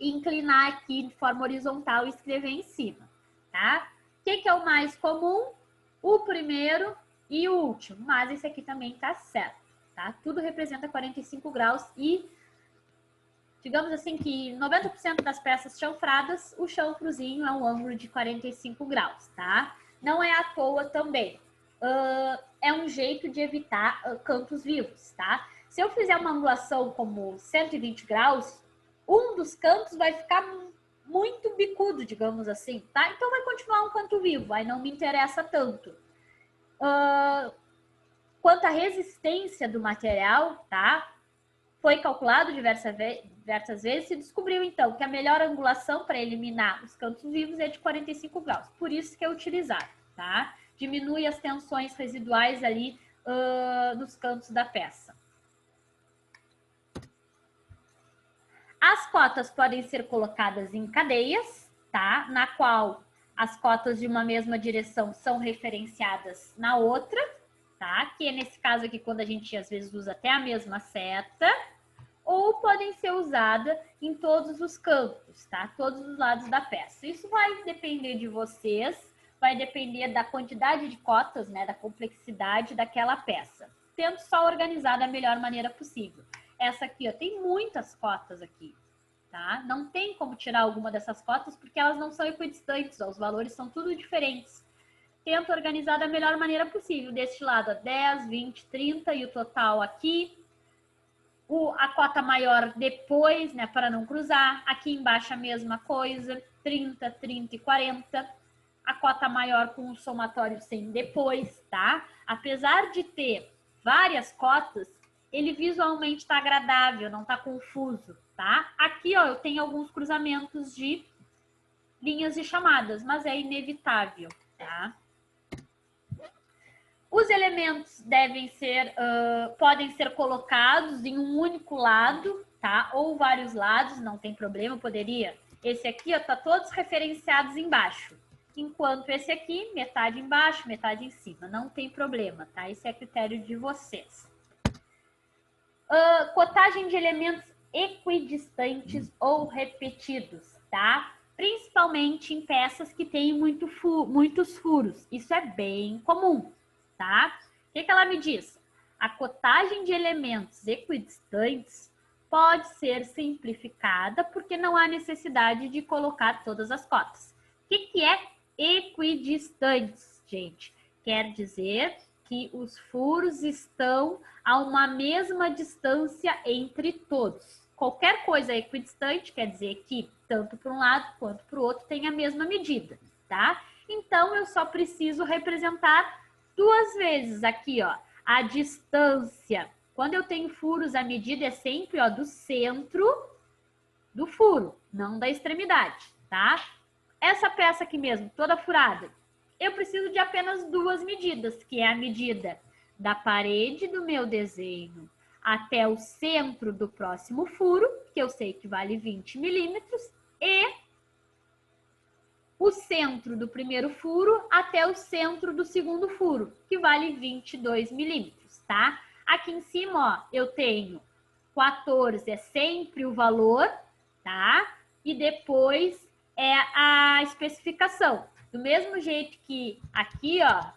inclinar aqui de forma horizontal e escrever em cima, tá? O que é o mais comum? O primeiro e o último, mas esse aqui também tá certo, tá? Tudo representa 45 graus e, digamos assim, que 90% das peças chanfradas, o chanfrozinho é um ângulo de 45 graus, tá? Não é à toa também. É um jeito de evitar cantos vivos, tá? Se eu fizer uma angulação como 120 graus, um dos cantos vai ficar muito bicudo, digamos assim, tá? Então vai continuar um canto vivo, aí não me interessa tanto. Quanto à resistência do material, tá? Foi calculado diversas vezes e descobriu, então, que a melhor angulação para eliminar os cantos vivos é de 45 graus. Por isso que é utilizado, tá? Diminui as tensões residuais ali nos cantos da peça. As cotas podem ser colocadas em cadeias, tá? Na qual as cotas de uma mesma direção são referenciadas na outra, tá? Que é nesse caso aqui, quando a gente às vezes usa até a mesma seta, ou podem ser usadas em todos os cantos, tá? Todos os lados da peça. Isso vai depender de vocês, vai depender da quantidade de cotas, né? Da complexidade daquela peça. Tento só organizar da melhor maneira possível. Essa aqui, ó, tem muitas cotas aqui, tá? Não tem como tirar alguma dessas cotas porque elas não são equidistantes, ó, os valores são tudo diferentes. Tento organizar da melhor maneira possível. Deste lado, ó, 10, 20, 30 e o total aqui. A cota maior depois, né, para não cruzar. Aqui embaixo a mesma coisa, 30, 30 e 40. A cota maior com o somatório sem depois, tá? Apesar de ter várias cotas, ele visualmente está agradável, não está confuso, tá? Aqui, ó, eu tenho alguns cruzamentos de linhas de chamadas, mas é inevitável, tá? Os elementos podem ser colocados em um único lado, tá? Ou vários lados, não tem problema, poderia. Esse aqui, ó, tá todos referenciados embaixo. Enquanto esse aqui, metade embaixo, metade em cima. Não tem problema, tá? Esse é critério de vocês. Cotagem de elementos equidistantes ou repetidos, tá? Principalmente em peças que têm muitos furos. Isso é bem comum, tá? O que ela me diz? A cotagem de elementos equidistantes pode ser simplificada porque não há necessidade de colocar todas as cotas. O que é equidistantes, gente? Quer dizer que os furos estão a uma mesma distância entre todos. Qualquer coisa equidistante quer dizer que tanto para um lado quanto para o outro tem a mesma medida, tá? Então, eu só preciso representar duas vezes aqui, ó, a distância. Quando eu tenho furos, a medida é sempre, ó, do centro do furo, não da extremidade, tá? Essa peça aqui mesmo, toda furada, eu preciso de apenas duas medidas, que é a medida da parede do meu desenho até o centro do próximo furo, que eu sei que vale 20 milímetros, e o centro do primeiro furo até o centro do segundo furo, que vale 22 milímetros, tá? Aqui em cima, ó, eu tenho 14, é sempre o valor, tá? E depois é a especificação. Do mesmo jeito que aqui, ó,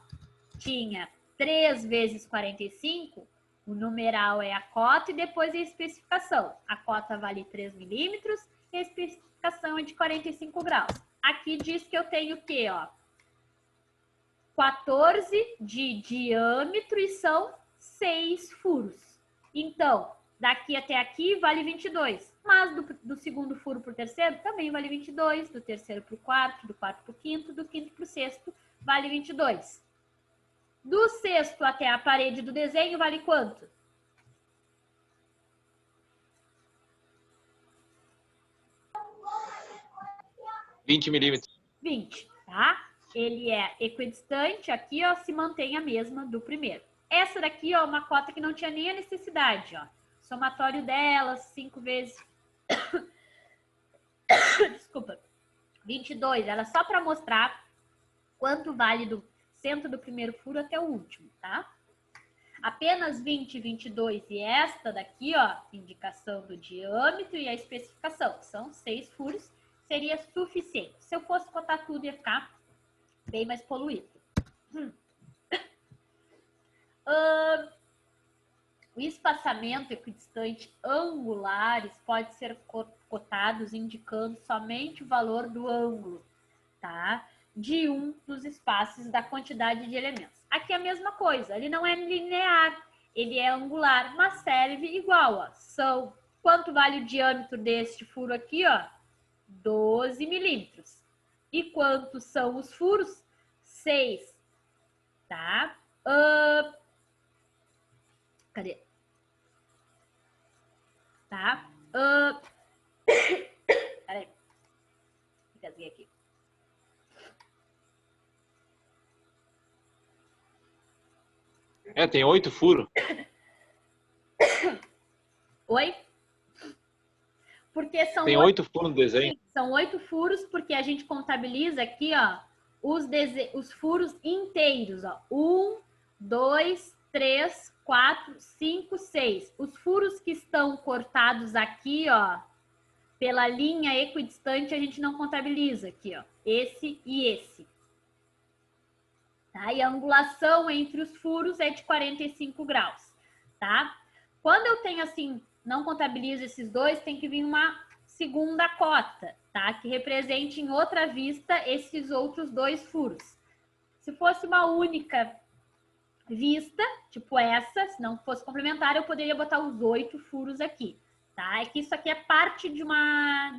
tinha 3 vezes 45, o numeral é a cota e depois é a especificação. A cota vale 3 milímetros e a especificação é de 45 graus. Aqui diz que eu tenho o quê, ó? 14 de diâmetro e são 6 furos. Então, daqui até aqui vale 22. Mas do segundo furo para o terceiro também vale 22. Do terceiro para o quarto, do quarto para o quinto, do quinto para o sexto vale 22. Do sexto até a parede do desenho vale quanto? 20 milímetros. 20, tá? Ele é equidistante, aqui, ó, se mantém a mesma do primeiro. Essa daqui, ó, uma cota que não tinha nem a necessidade, ó. Somatório delas, 5 vezes... Desculpa. 22, era só para mostrar quanto vale do centro do primeiro furo até o último, tá? Apenas 20, 22 e esta daqui, ó, indicação do diâmetro e a especificação, são 6 furos, seria suficiente. Se eu fosse cotar tudo, ia ficar bem mais poluído. O espaçamento equidistante angulares pode ser cotados indicando somente o valor do ângulo, tá? De um dos espaços da quantidade de elementos. Aqui é a mesma coisa, ele não é linear, ele é angular, mas serve igual, ó. São, quanto vale o diâmetro deste furo aqui, ó? 12 milímetros. E quantos são os furos? 6, tá? Cadê? Tá? Peraí. Engasguei aqui. É, tem 8 furos. Oi? Porque são Tem 8 furos no desenho. São 8 furos, porque a gente contabiliza aqui, ó, os furos inteiros, ó. 1, 2, 3, 4, 5, 6. Os furos que estão cortados aqui, ó, pela linha equidistante, a gente não contabiliza aqui, ó. Esse e esse. Tá? E a angulação entre os furos é de 45 graus, tá? Quando eu tenho assim, não contabilizo esses dois, tem que vir uma segunda cota, tá? Que represente em outra vista esses outros dois furos. Se fosse uma única vista, tipo essa, se não fosse complementar, eu poderia botar os 8 furos aqui, tá? É que isso aqui é parte de uma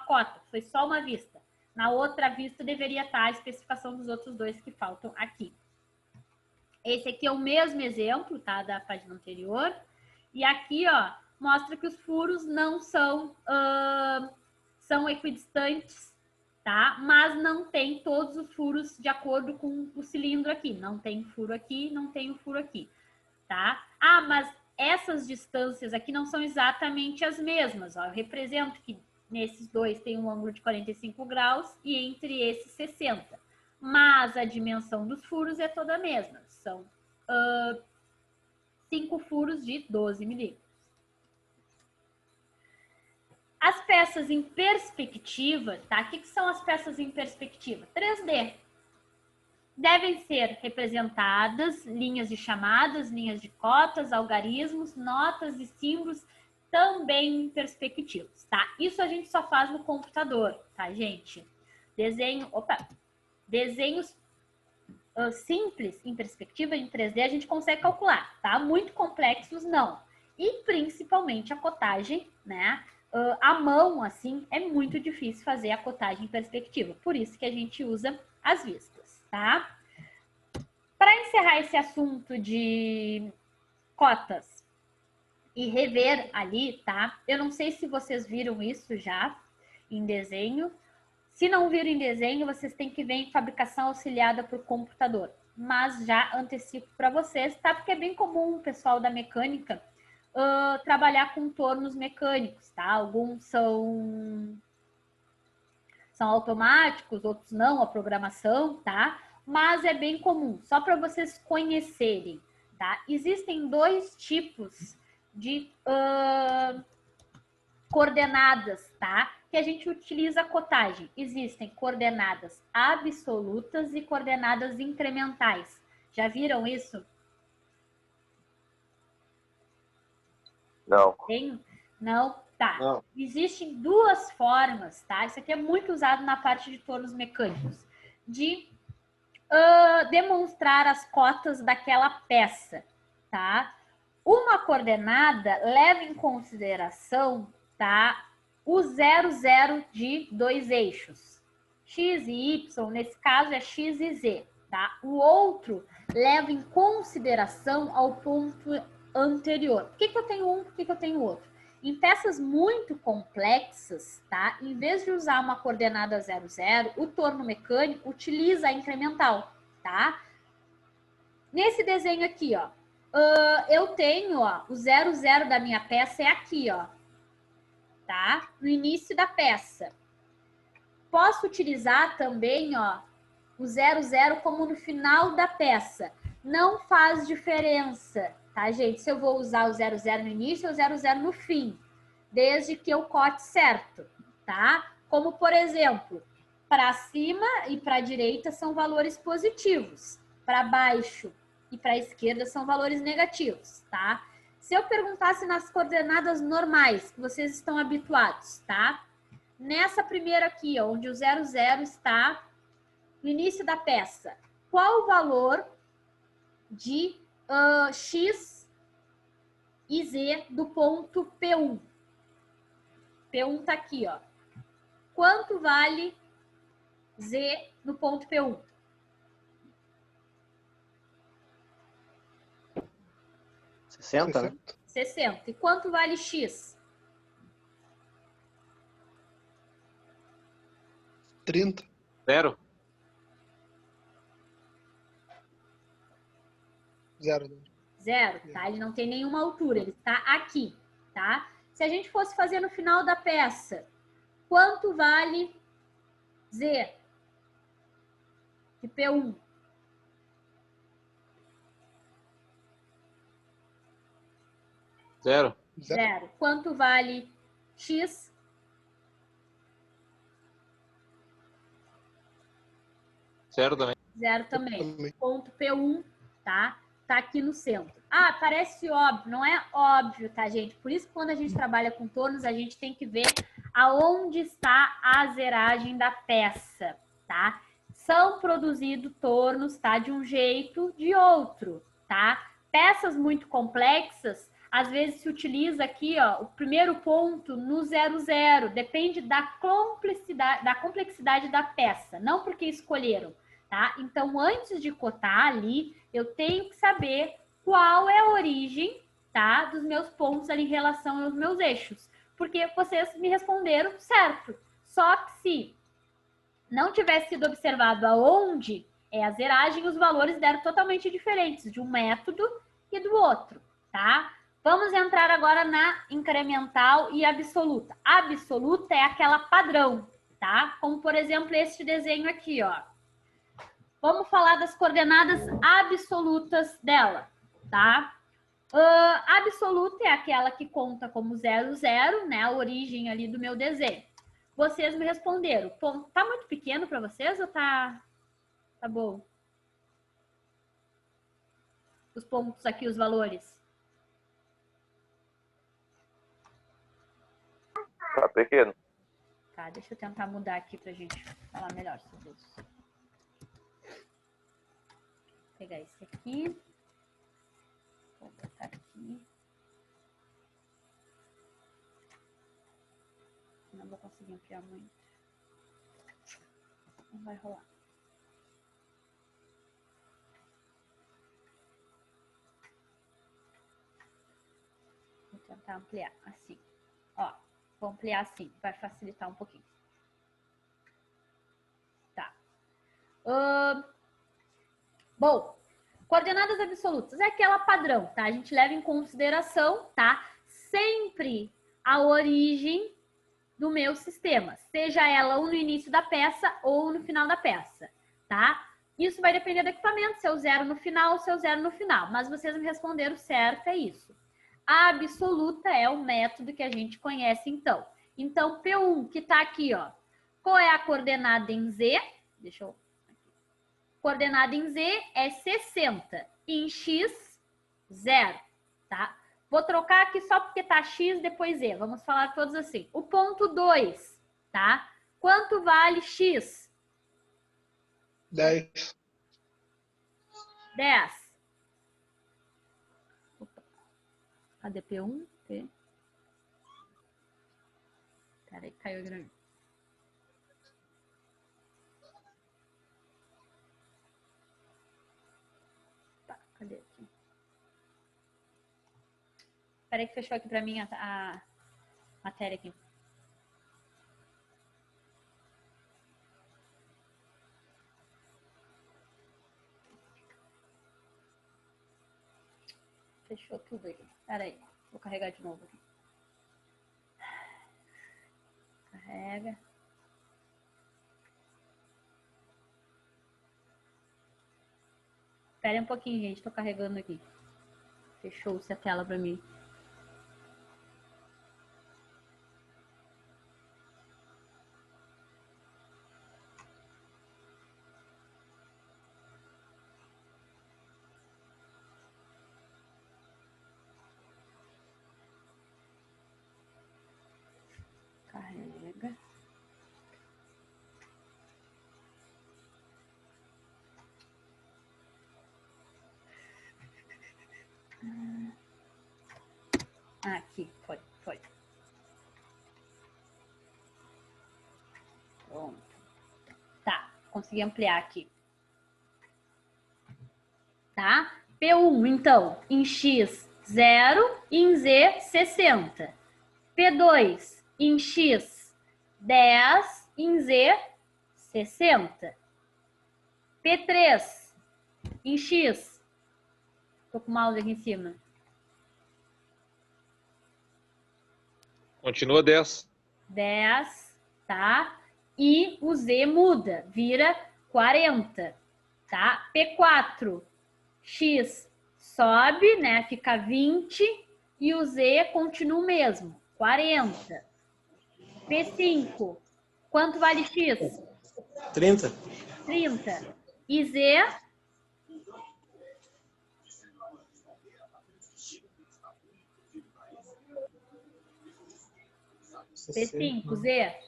cota, foi só uma vista. Na outra vista deveria estar a especificação dos outros dois que faltam aqui. Esse aqui é o mesmo exemplo, tá? Da página anterior. E aqui, ó, mostra que os furos não são, são equidistantes, tá? Mas não tem todos os furos de acordo com o cilindro aqui. Não tem furo aqui, não tem o furo aqui, tá? Ah, mas essas distâncias aqui não são exatamente as mesmas, ó. Eu represento que nesses dois tem um ângulo de 45 graus e entre esses 60. Mas a dimensão dos furos é toda a mesma. São 5 furos de 12 milímetros. As peças em perspectiva, tá? O que são as peças em perspectiva? 3D. Devem ser representadas linhas de chamadas, linhas de cotas, algarismos, notas e símbolos também em perspectivas, tá? Isso a gente só faz no computador, tá, gente? Desenhos simples em perspectiva em 3D a gente consegue calcular, tá? Muito complexos, não. E principalmente a cotagem, né? A mão, assim, é muito difícil fazer a cotagem em perspectiva. Por isso que a gente usa as vistas, tá? Para encerrar esse assunto de cotas e rever ali, tá? Eu não sei se vocês viram isso já em desenho. Se não viram em desenho, vocês têm que ver em fabricação auxiliada por computador. Mas já antecipo para vocês, tá? Porque é bem comum o pessoal da mecânica trabalhar com tornos mecânicos, tá? Alguns são automáticos, outros não, a programação, tá? Mas é bem comum, só para vocês conhecerem, tá? Existem 2 tipos de coordenadas, tá? Que a gente utiliza a cotagem. Existem coordenadas absolutas e coordenadas incrementais. Já viram isso? Não. Não? Tá. Não. Existem duas formas, tá? Isso aqui é muito usado na parte de tornos mecânicos, de demonstrar as cotas daquela peça, tá? Uma coordenada leva em consideração, tá, o 0,0 de dois eixos, x e y, nesse caso é x e z, tá? O outro leva em consideração ao ponto anterior. Por que eu tenho um, por que eu tenho outro? Em peças muito complexas, tá? Em vez de usar uma coordenada 0,0, o torno mecânico utiliza a incremental, tá? Nesse desenho aqui, ó, eu tenho, ó, o 0,0 da minha peça é aqui, ó, tá? No início da peça. Posso utilizar também, ó, o 0,0 como no final da peça. Não faz diferença, tá, gente? Se eu vou usar o 0,0 no início ou o 0,0 no fim, desde que eu cote certo, tá? Como, por exemplo, para cima e para a direita são valores positivos, para baixo e para a esquerda são valores negativos, tá? Se eu perguntasse nas coordenadas normais, que vocês estão habituados, tá? Nessa primeira aqui, ó, onde o 0,0 está no início da peça, qual o valor de x e z do ponto P1? P1 tá aqui, ó. Quanto vale z no ponto P1? 60, né? 60. E quanto vale x? 30. 0. 0. 0, tá? Ele não tem nenhuma altura, ele está aqui, tá? Se a gente fosse fazer no final da peça, quanto vale z de P1? 0. 0. Quanto vale x? 0 também. 0 também. Também. Ponto P1, tá? Tá aqui no centro. Ah, parece óbvio. Não é óbvio, tá, gente? Por isso que quando a gente trabalha com tornos, a gente tem que ver aonde está a zeragem da peça, tá? São produzidos tornos, tá? De um jeito, de outro, tá? Peças muito complexas, às vezes se utiliza aqui, ó, o primeiro ponto no 0,0. Depende da complexidade da peça, não porque escolheram, tá? Então, antes de cotar ali, eu tenho que saber qual é a origem, tá, dos meus pontos ali em relação aos meus eixos. Porque vocês me responderam certo. Só que se não tivesse sido observado aonde é a zeragem, os valores deram totalmente diferentes de um método e do outro, tá? Vamos entrar agora na incremental e absoluta. A absoluta é aquela padrão, tá? Como, por exemplo, este desenho aqui, ó. Vamos falar das coordenadas absolutas dela, tá? Absoluta é aquela que conta como 0,0, né? A origem ali do meu desenho. Vocês me responderam. Tá muito pequeno para vocês ou tá bom? Os pontos aqui, os valores. Tá pequeno. Tá, deixa eu tentar mudar aqui pra gente falar melhor sobre isso. Vou pegar esse aqui. Vou botar aqui. Não vou conseguir ampliar muito. Não vai rolar. Vou tentar ampliar assim. Ó, vou ampliar assim, vai facilitar um pouquinho. Tá. Bom, coordenadas absolutas é aquela padrão, tá? A gente leva em consideração, tá? Sempre a origem do meu sistema, seja ela ou no início da peça ou no final da peça, tá? Isso vai depender do equipamento, se é o 0 no final ou se é o 0 no final, mas vocês me responderam certo, é isso. A absoluta é o método que a gente conhece, então. Então, P1, que tá aqui, ó. Qual é a coordenada em Z? Deixa eu... Coordenada em Z é 60. Em X, 0, tá? Vou trocar aqui só porque tá X, depois Z. Vamos falar todos assim. O ponto 2, tá? Quanto vale X? 10. 10. Opa. Cadê P1? P. Peraí, caiu grande. Tá, cadê aqui? Peraí que fechou aqui pra mim a matéria aqui. Fechou tudo aqui. Peraí, vou carregar de novo aqui. Carrega. Espera um pouquinho, gente. Tô carregando aqui. Fechou-se a tela pra mim. Carrega. Aqui, foi. Pronto. Tá, consegui ampliar aqui. Tá? P1, então, em X, 0 e em Z, 60. P2, em X, 10 e em Z, 60. P3, em X. Tô com o mouse aqui em cima. Continua 10. 10, tá? E o Z muda, vira 40, tá? P4, X sobe, né? Fica 20 e o Z continua o mesmo, 40. P5, quanto vale X? 30. 30. E Z? P5, Z?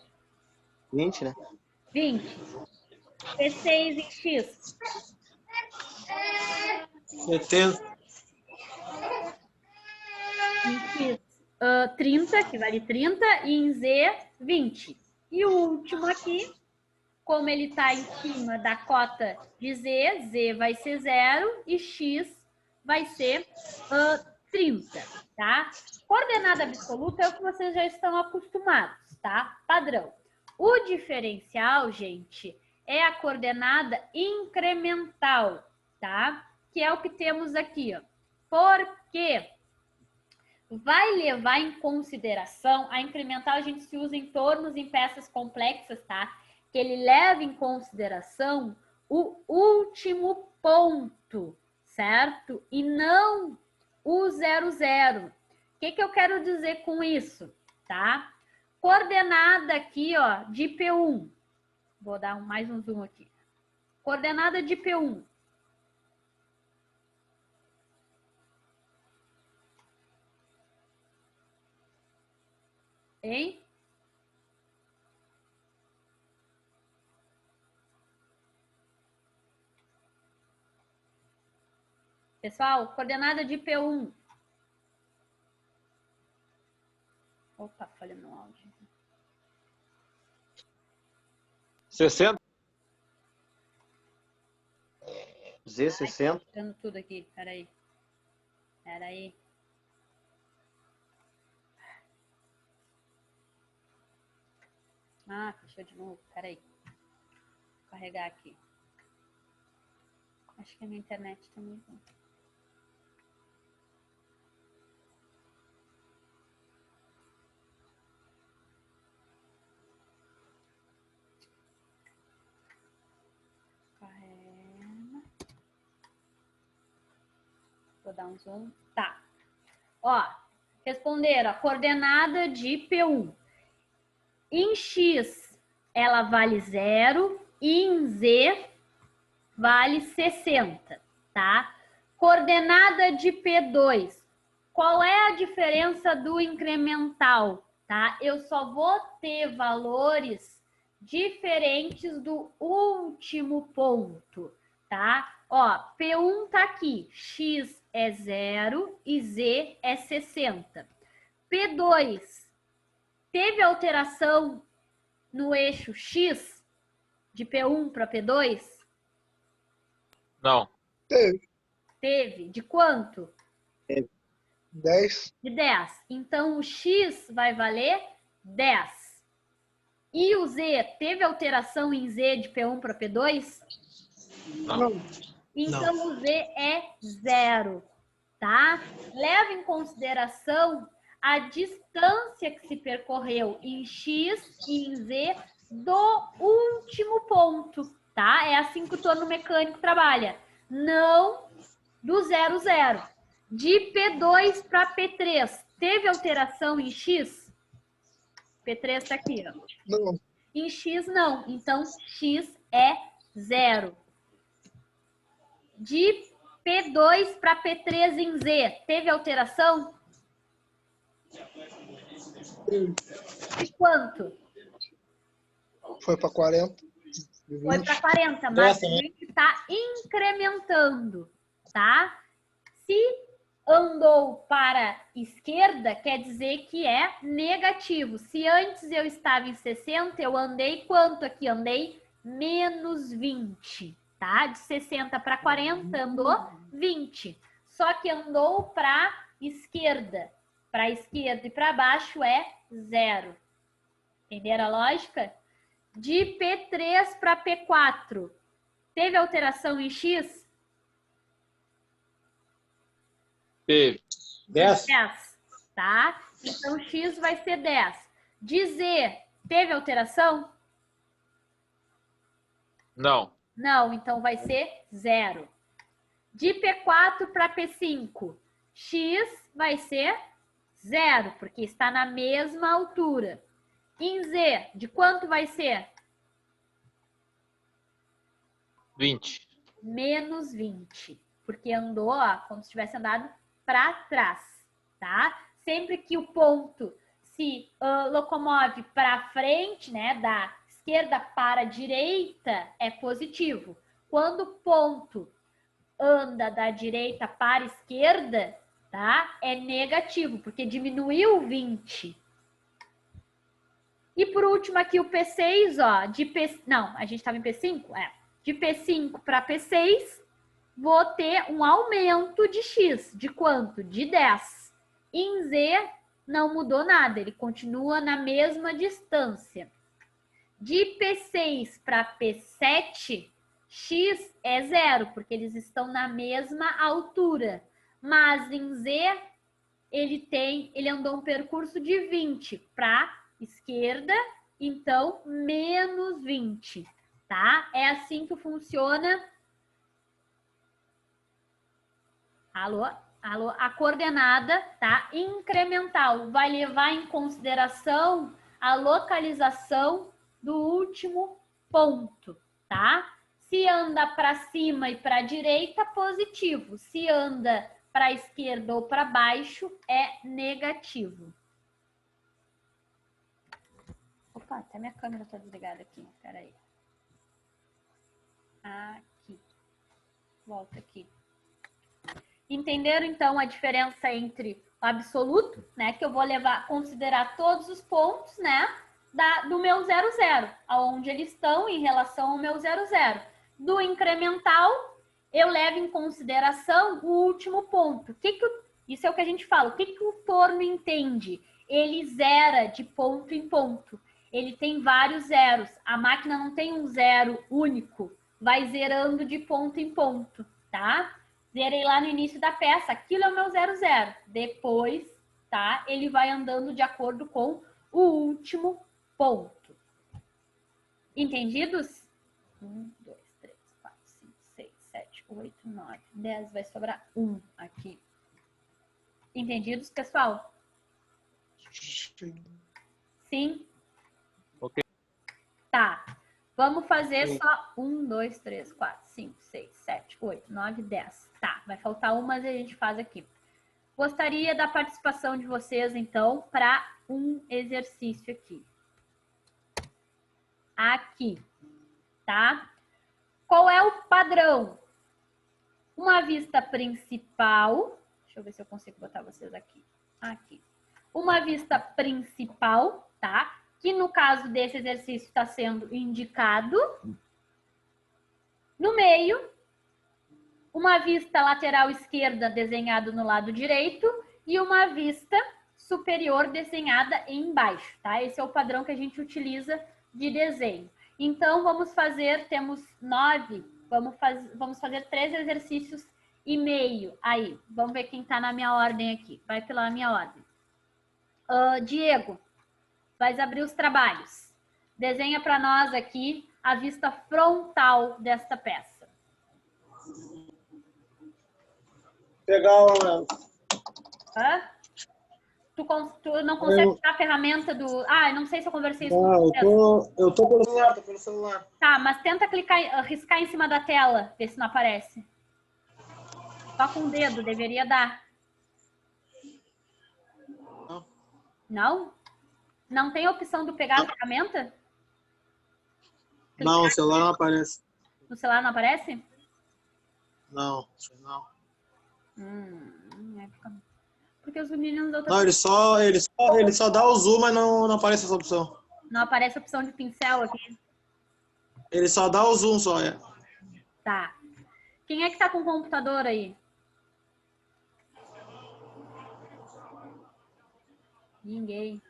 20, né? 20. P6 em X? 70. Em X, 30, que vale 30, e em Z, 20. E o último aqui, como ele está em cima da cota de Z, Z vai ser 0 e X vai ser 30, tá? Coordenada absoluta é o que vocês já estão acostumados, tá? Padrão. O diferencial, gente, é a coordenada incremental, tá? Que é o que temos aqui, ó. Porque vai levar em consideração, a incremental a gente se usa em tornos em peças complexas, tá? Que ele leva em consideração o último ponto, certo? E não o 00. O que eu quero dizer com isso, tá? Coordenada aqui, ó, de P1. Vou dar mais um zoom aqui. Coordenada de P1. Hein? Pessoal, coordenada de P1. Opa, falha no áudio. 60. Z60. Tirando tudo aqui, peraí. Peraí. Ah, fechou de novo, peraí. Vou carregar aqui. Acho que a minha internet também. Carrega. Vou dar um zoom. Tá. Ó, responderam a coordenada de P1. Em X, ela vale 0 e em Z vale 60, tá? Coordenada de P2. Qual é a diferença do incremental? Tá? Eu só vou ter valores diferentes do último ponto, tá? Ó, P1 tá aqui, X é 0 e Z é 60. P2, teve alteração no eixo X, de P1 para P2? Não. Teve. De quanto? 10. De 10. Então, o X vai valer 10. E o Z, teve alteração em Z de P1 para P2? Não. Então, o Z é 0, tá? Leva em consideração a distância que se percorreu em X e em Z do último ponto, tá? É assim que o torno mecânico trabalha. Não do 0, 0. De P2 para P3, teve alteração em X? P3 está aqui, ó. Não. Em X, não. Então, X é 0. De P2 para P3 em Z, teve alteração? De quanto? Foi para 40. Foi para 40, mas a gente está incrementando, tá? Se andou para esquerda, quer dizer que é negativo. Se antes eu estava em 60, eu andei quanto aqui? Andei menos 20, tá? De 60 para 40 andou 20. Só que andou para esquerda. Para esquerda e para baixo é 0. Entenderam a lógica? De P3 para P4, teve alteração em X? Teve. 10. 10, tá? Então, X vai ser 10. De Z, teve alteração? Não. Não, então vai ser 0. De P4 para P5, X vai ser 0, porque está na mesma altura. Em Z, de quanto vai ser? 20. Menos 20, porque andou, ó, como se tivesse andado para trás, tá? Sempre que o ponto se locomove para frente, né, da esquerda para a direita, é positivo. Quando o ponto anda da direita para a esquerda, tá? É negativo, porque diminuiu 20. E por último aqui o P6, ó, não, a gente estava em P5? De P5 para P6, vou ter um aumento de X. De quanto? De 10. Em Z, não mudou nada, ele continua na mesma distância. De P6 para P7, X é 0, porque eles estão na mesma altura. Mas em Z, ele andou um percurso de 20 para esquerda, então menos 20, tá? É assim que funciona. Alô? Alô? A coordenada, tá? Incremental vai levar em consideração a localização do último ponto, tá? Se anda para cima e para a direita, positivo. Se anda para a esquerda ou para baixo, é negativo. Opa, até minha câmera está desligada aqui. Peraí. Aqui. Volta aqui. Entenderam, então, a diferença entre o absoluto, né? Que eu vou considerar todos os pontos, né? Do meu 0, 0. Aonde eles estão em relação ao meu 0, 0. Do incremental, eu levo em consideração o último ponto. Isso é o que a gente fala. O que o torno entende? Ele zera de ponto em ponto. Ele tem vários zeros. A máquina não tem um zero único. Vai zerando de ponto em ponto, tá? Zerei lá no início da peça. Aquilo é o meu 0, 0. Depois, tá? Ele vai andando de acordo com o último ponto. Entendidos? 1, 2, 3, 4, 5, 6, 7, 8, 9, 10. Vai sobrar 1 aqui. Entendidos, pessoal? Sim? Ok. Tá. Vamos fazer só 1, 2, 3, 4, 5, 6, 7, 8, 9, 10. Tá, vai faltar uma, mas a gente faz aqui. Gostaria da participação de vocês, então, para um exercício aqui. Aqui, tá? Qual é o padrão? Uma vista principal. Deixa eu ver se eu consigo botar vocês aqui. Aqui. Uma vista principal, tá? Que no caso desse exercício está sendo indicado. No meio, uma vista lateral esquerda desenhada no lado direito e uma vista superior desenhada embaixo, tá? Esse é o padrão que a gente utiliza de desenho. Então, vamos fazer, temos 9, vamos fazer 3 exercícios e meio aí. Vamos ver quem tá na minha ordem aqui. Vai pela minha ordem. Diego, vai abrir os trabalhos. Desenha para nós aqui a vista frontal desta peça. Pegar o... Hã? Tu não consegue usar a ferramenta do... Ah, não sei se eu conversei isso com você. Eu tô pelo celular, Tá, mas tenta riscar em cima da tela, ver se não aparece. Só com o dedo, deveria dar. Não. Não? Não tem a opção de pegar a ferramenta? Não, o celular não aparece. No celular não aparece? Não. Porque os meninos... Não, ele só dá o zoom, mas não aparece essa opção. Não aparece a opção de pincel aqui. Ele só dá o zoom, só. Tá. Quem é que tá com o computador aí? Ninguém.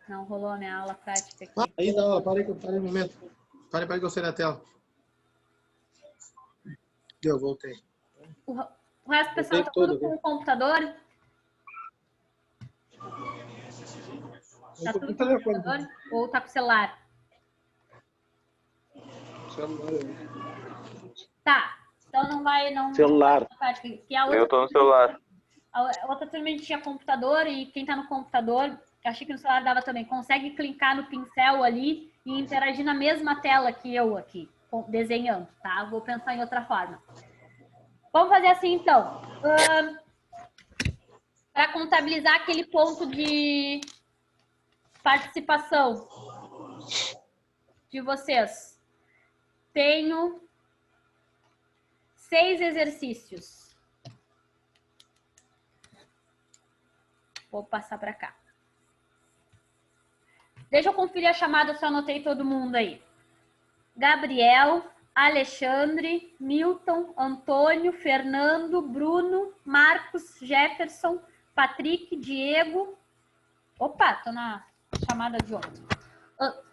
Não rolou a minha aula prática aqui. Aí não, parei um momento. Parei que eu saí da tela. Deu, voltei. O resto do pessoal tá tudo com o computador? Tá tudo com o computador? Ou tá com o celular? Tá. Então não vai... Celular. Que a outra, Eu tô no celular. a outra turma a gente tinha computador e quem tá no computador, achei que no celular dava também, consegue clicar no pincel ali e interagir na mesma tela que eu aqui, desenhando, tá? Vou pensar em outra forma. Vamos fazer assim, então. Para contabilizar aquele ponto de participação de vocês, tenho 6 exercícios. Vou passar para cá. Deixa eu conferir a chamada se eu anotei todo mundo aí. Gabriel, Alexandre, Milton, Antônio, Fernando, Bruno, Marcos, Jefferson, Patrick, Diego. Opa, tô na chamada de ontem.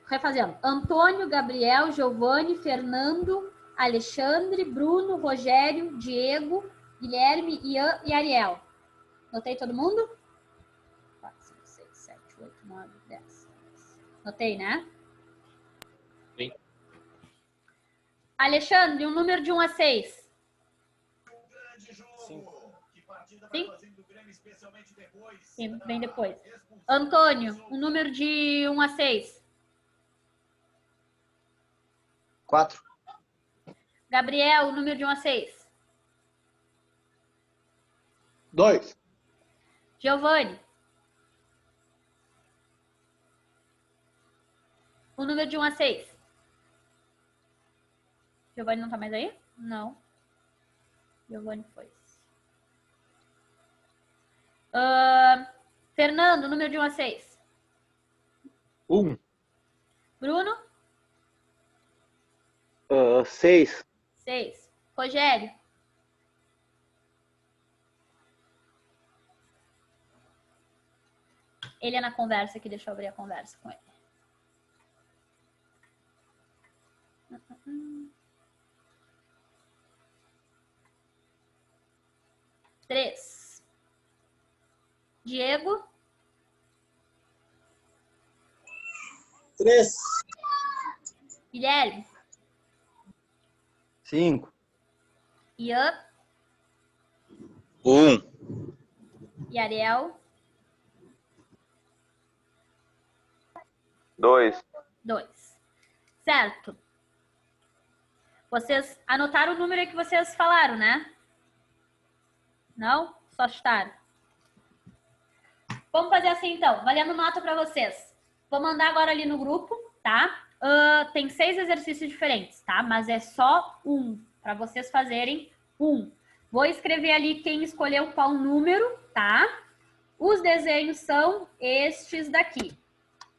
Refazendo. Antônio, Gabriel, Giovanni, Fernando, Alexandre, Bruno, Rogério, Diego, Guilherme, Ian e Ariel. Anotei todo mundo? 4, 5, 6, 7, 8, 9, 10. Anotei, né? Sim. Alexandre, um número de 1 a 6. 5. 5? Sim, vem depois. Antônio, um número de 1 a 6. 4. Gabriel, um número de 1 a 6. 2. Giovanni. O número de 1 a 6. Giovanni não tá mais aí? Não. Giovanni foi. Fernando, número de 1 a 6. 1. Bruno? 6. 6. Rogério? Ele é na conversa aqui, deixa eu abrir a conversa com ele. Três. Diego? 3. Guilherme? 5. Ian? 1. E Ariel? 2. 2. Certo. Vocês anotaram o número que vocês falaram, né? Não? Só chutaram. Vamos fazer assim, então. Valendo nota para vocês. Vou mandar agora ali no grupo, tá? Tem 6 exercícios diferentes, tá? Mas é só um, para vocês fazerem um. Vou escrever ali quem escolheu qual número, tá? Os desenhos são estes daqui,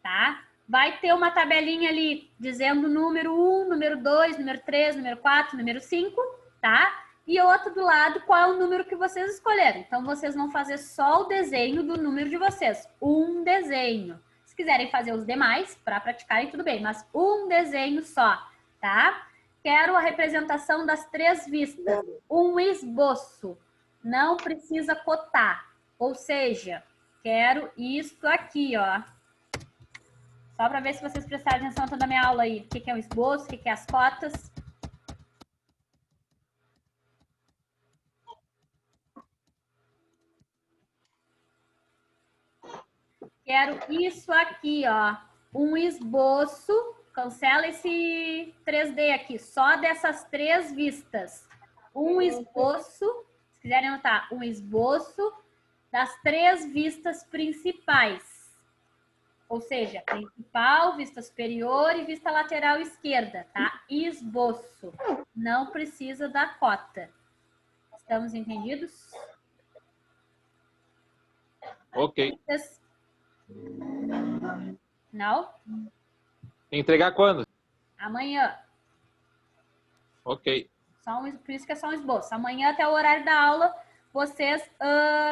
tá? Vai ter uma tabelinha ali dizendo número 1, número 2, número 3, número 4, número 5, tá? E outro do lado, qual é o número que vocês escolheram. Então, vocês vão fazer só o desenho do número de vocês. Um desenho. Se quiserem fazer os demais, para praticarem, tudo bem. Mas um desenho só, tá? Quero a representação das 3 vistas. Um esboço. Não precisa cotar. Ou seja, quero isso aqui, ó. Só para ver se vocês prestaram atenção toda a minha aula aí. O que é um esboço, o que é as cotas. Quero isso aqui, ó. Um esboço. Cancela esse 3D aqui. Só dessas 3 vistas. Um esboço. Se quiserem anotar, um esboço das 3 vistas principais. Ou seja, principal, vista superior e vista lateral esquerda, tá? Esboço. Não precisa da cota. Estamos entendidos? Ok. Não? Entregar quando? Amanhã. Ok. Por isso que é só um esboço. Amanhã, até o horário da aula, vocês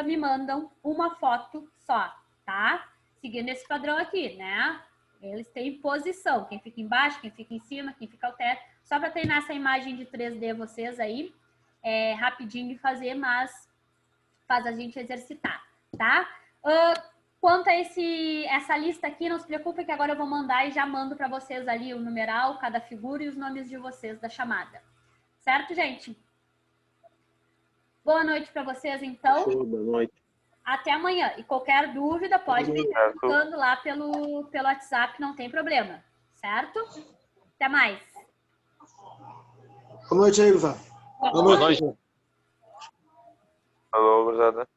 me mandam uma foto só, tá? Seguindo esse padrão aqui, né? Eles têm posição. Quem fica embaixo, quem fica em cima, quem fica ao teto. Só para treinar essa imagem de 3D vocês aí. É rapidinho de fazer, mas faz a gente exercitar, tá? Quanto a essa lista aqui, não se preocupem que agora eu vou mandar e já mando para vocês ali o numeral, cada figura e os nomes de vocês da chamada. Certo, gente? Boa noite para vocês, então. Boa noite. Até amanhã. E qualquer dúvida, pode me perguntando lá pelo WhatsApp, não tem problema. Certo? Até mais. Boa noite aí, Gustavo. Boa noite. Alô, gurizada.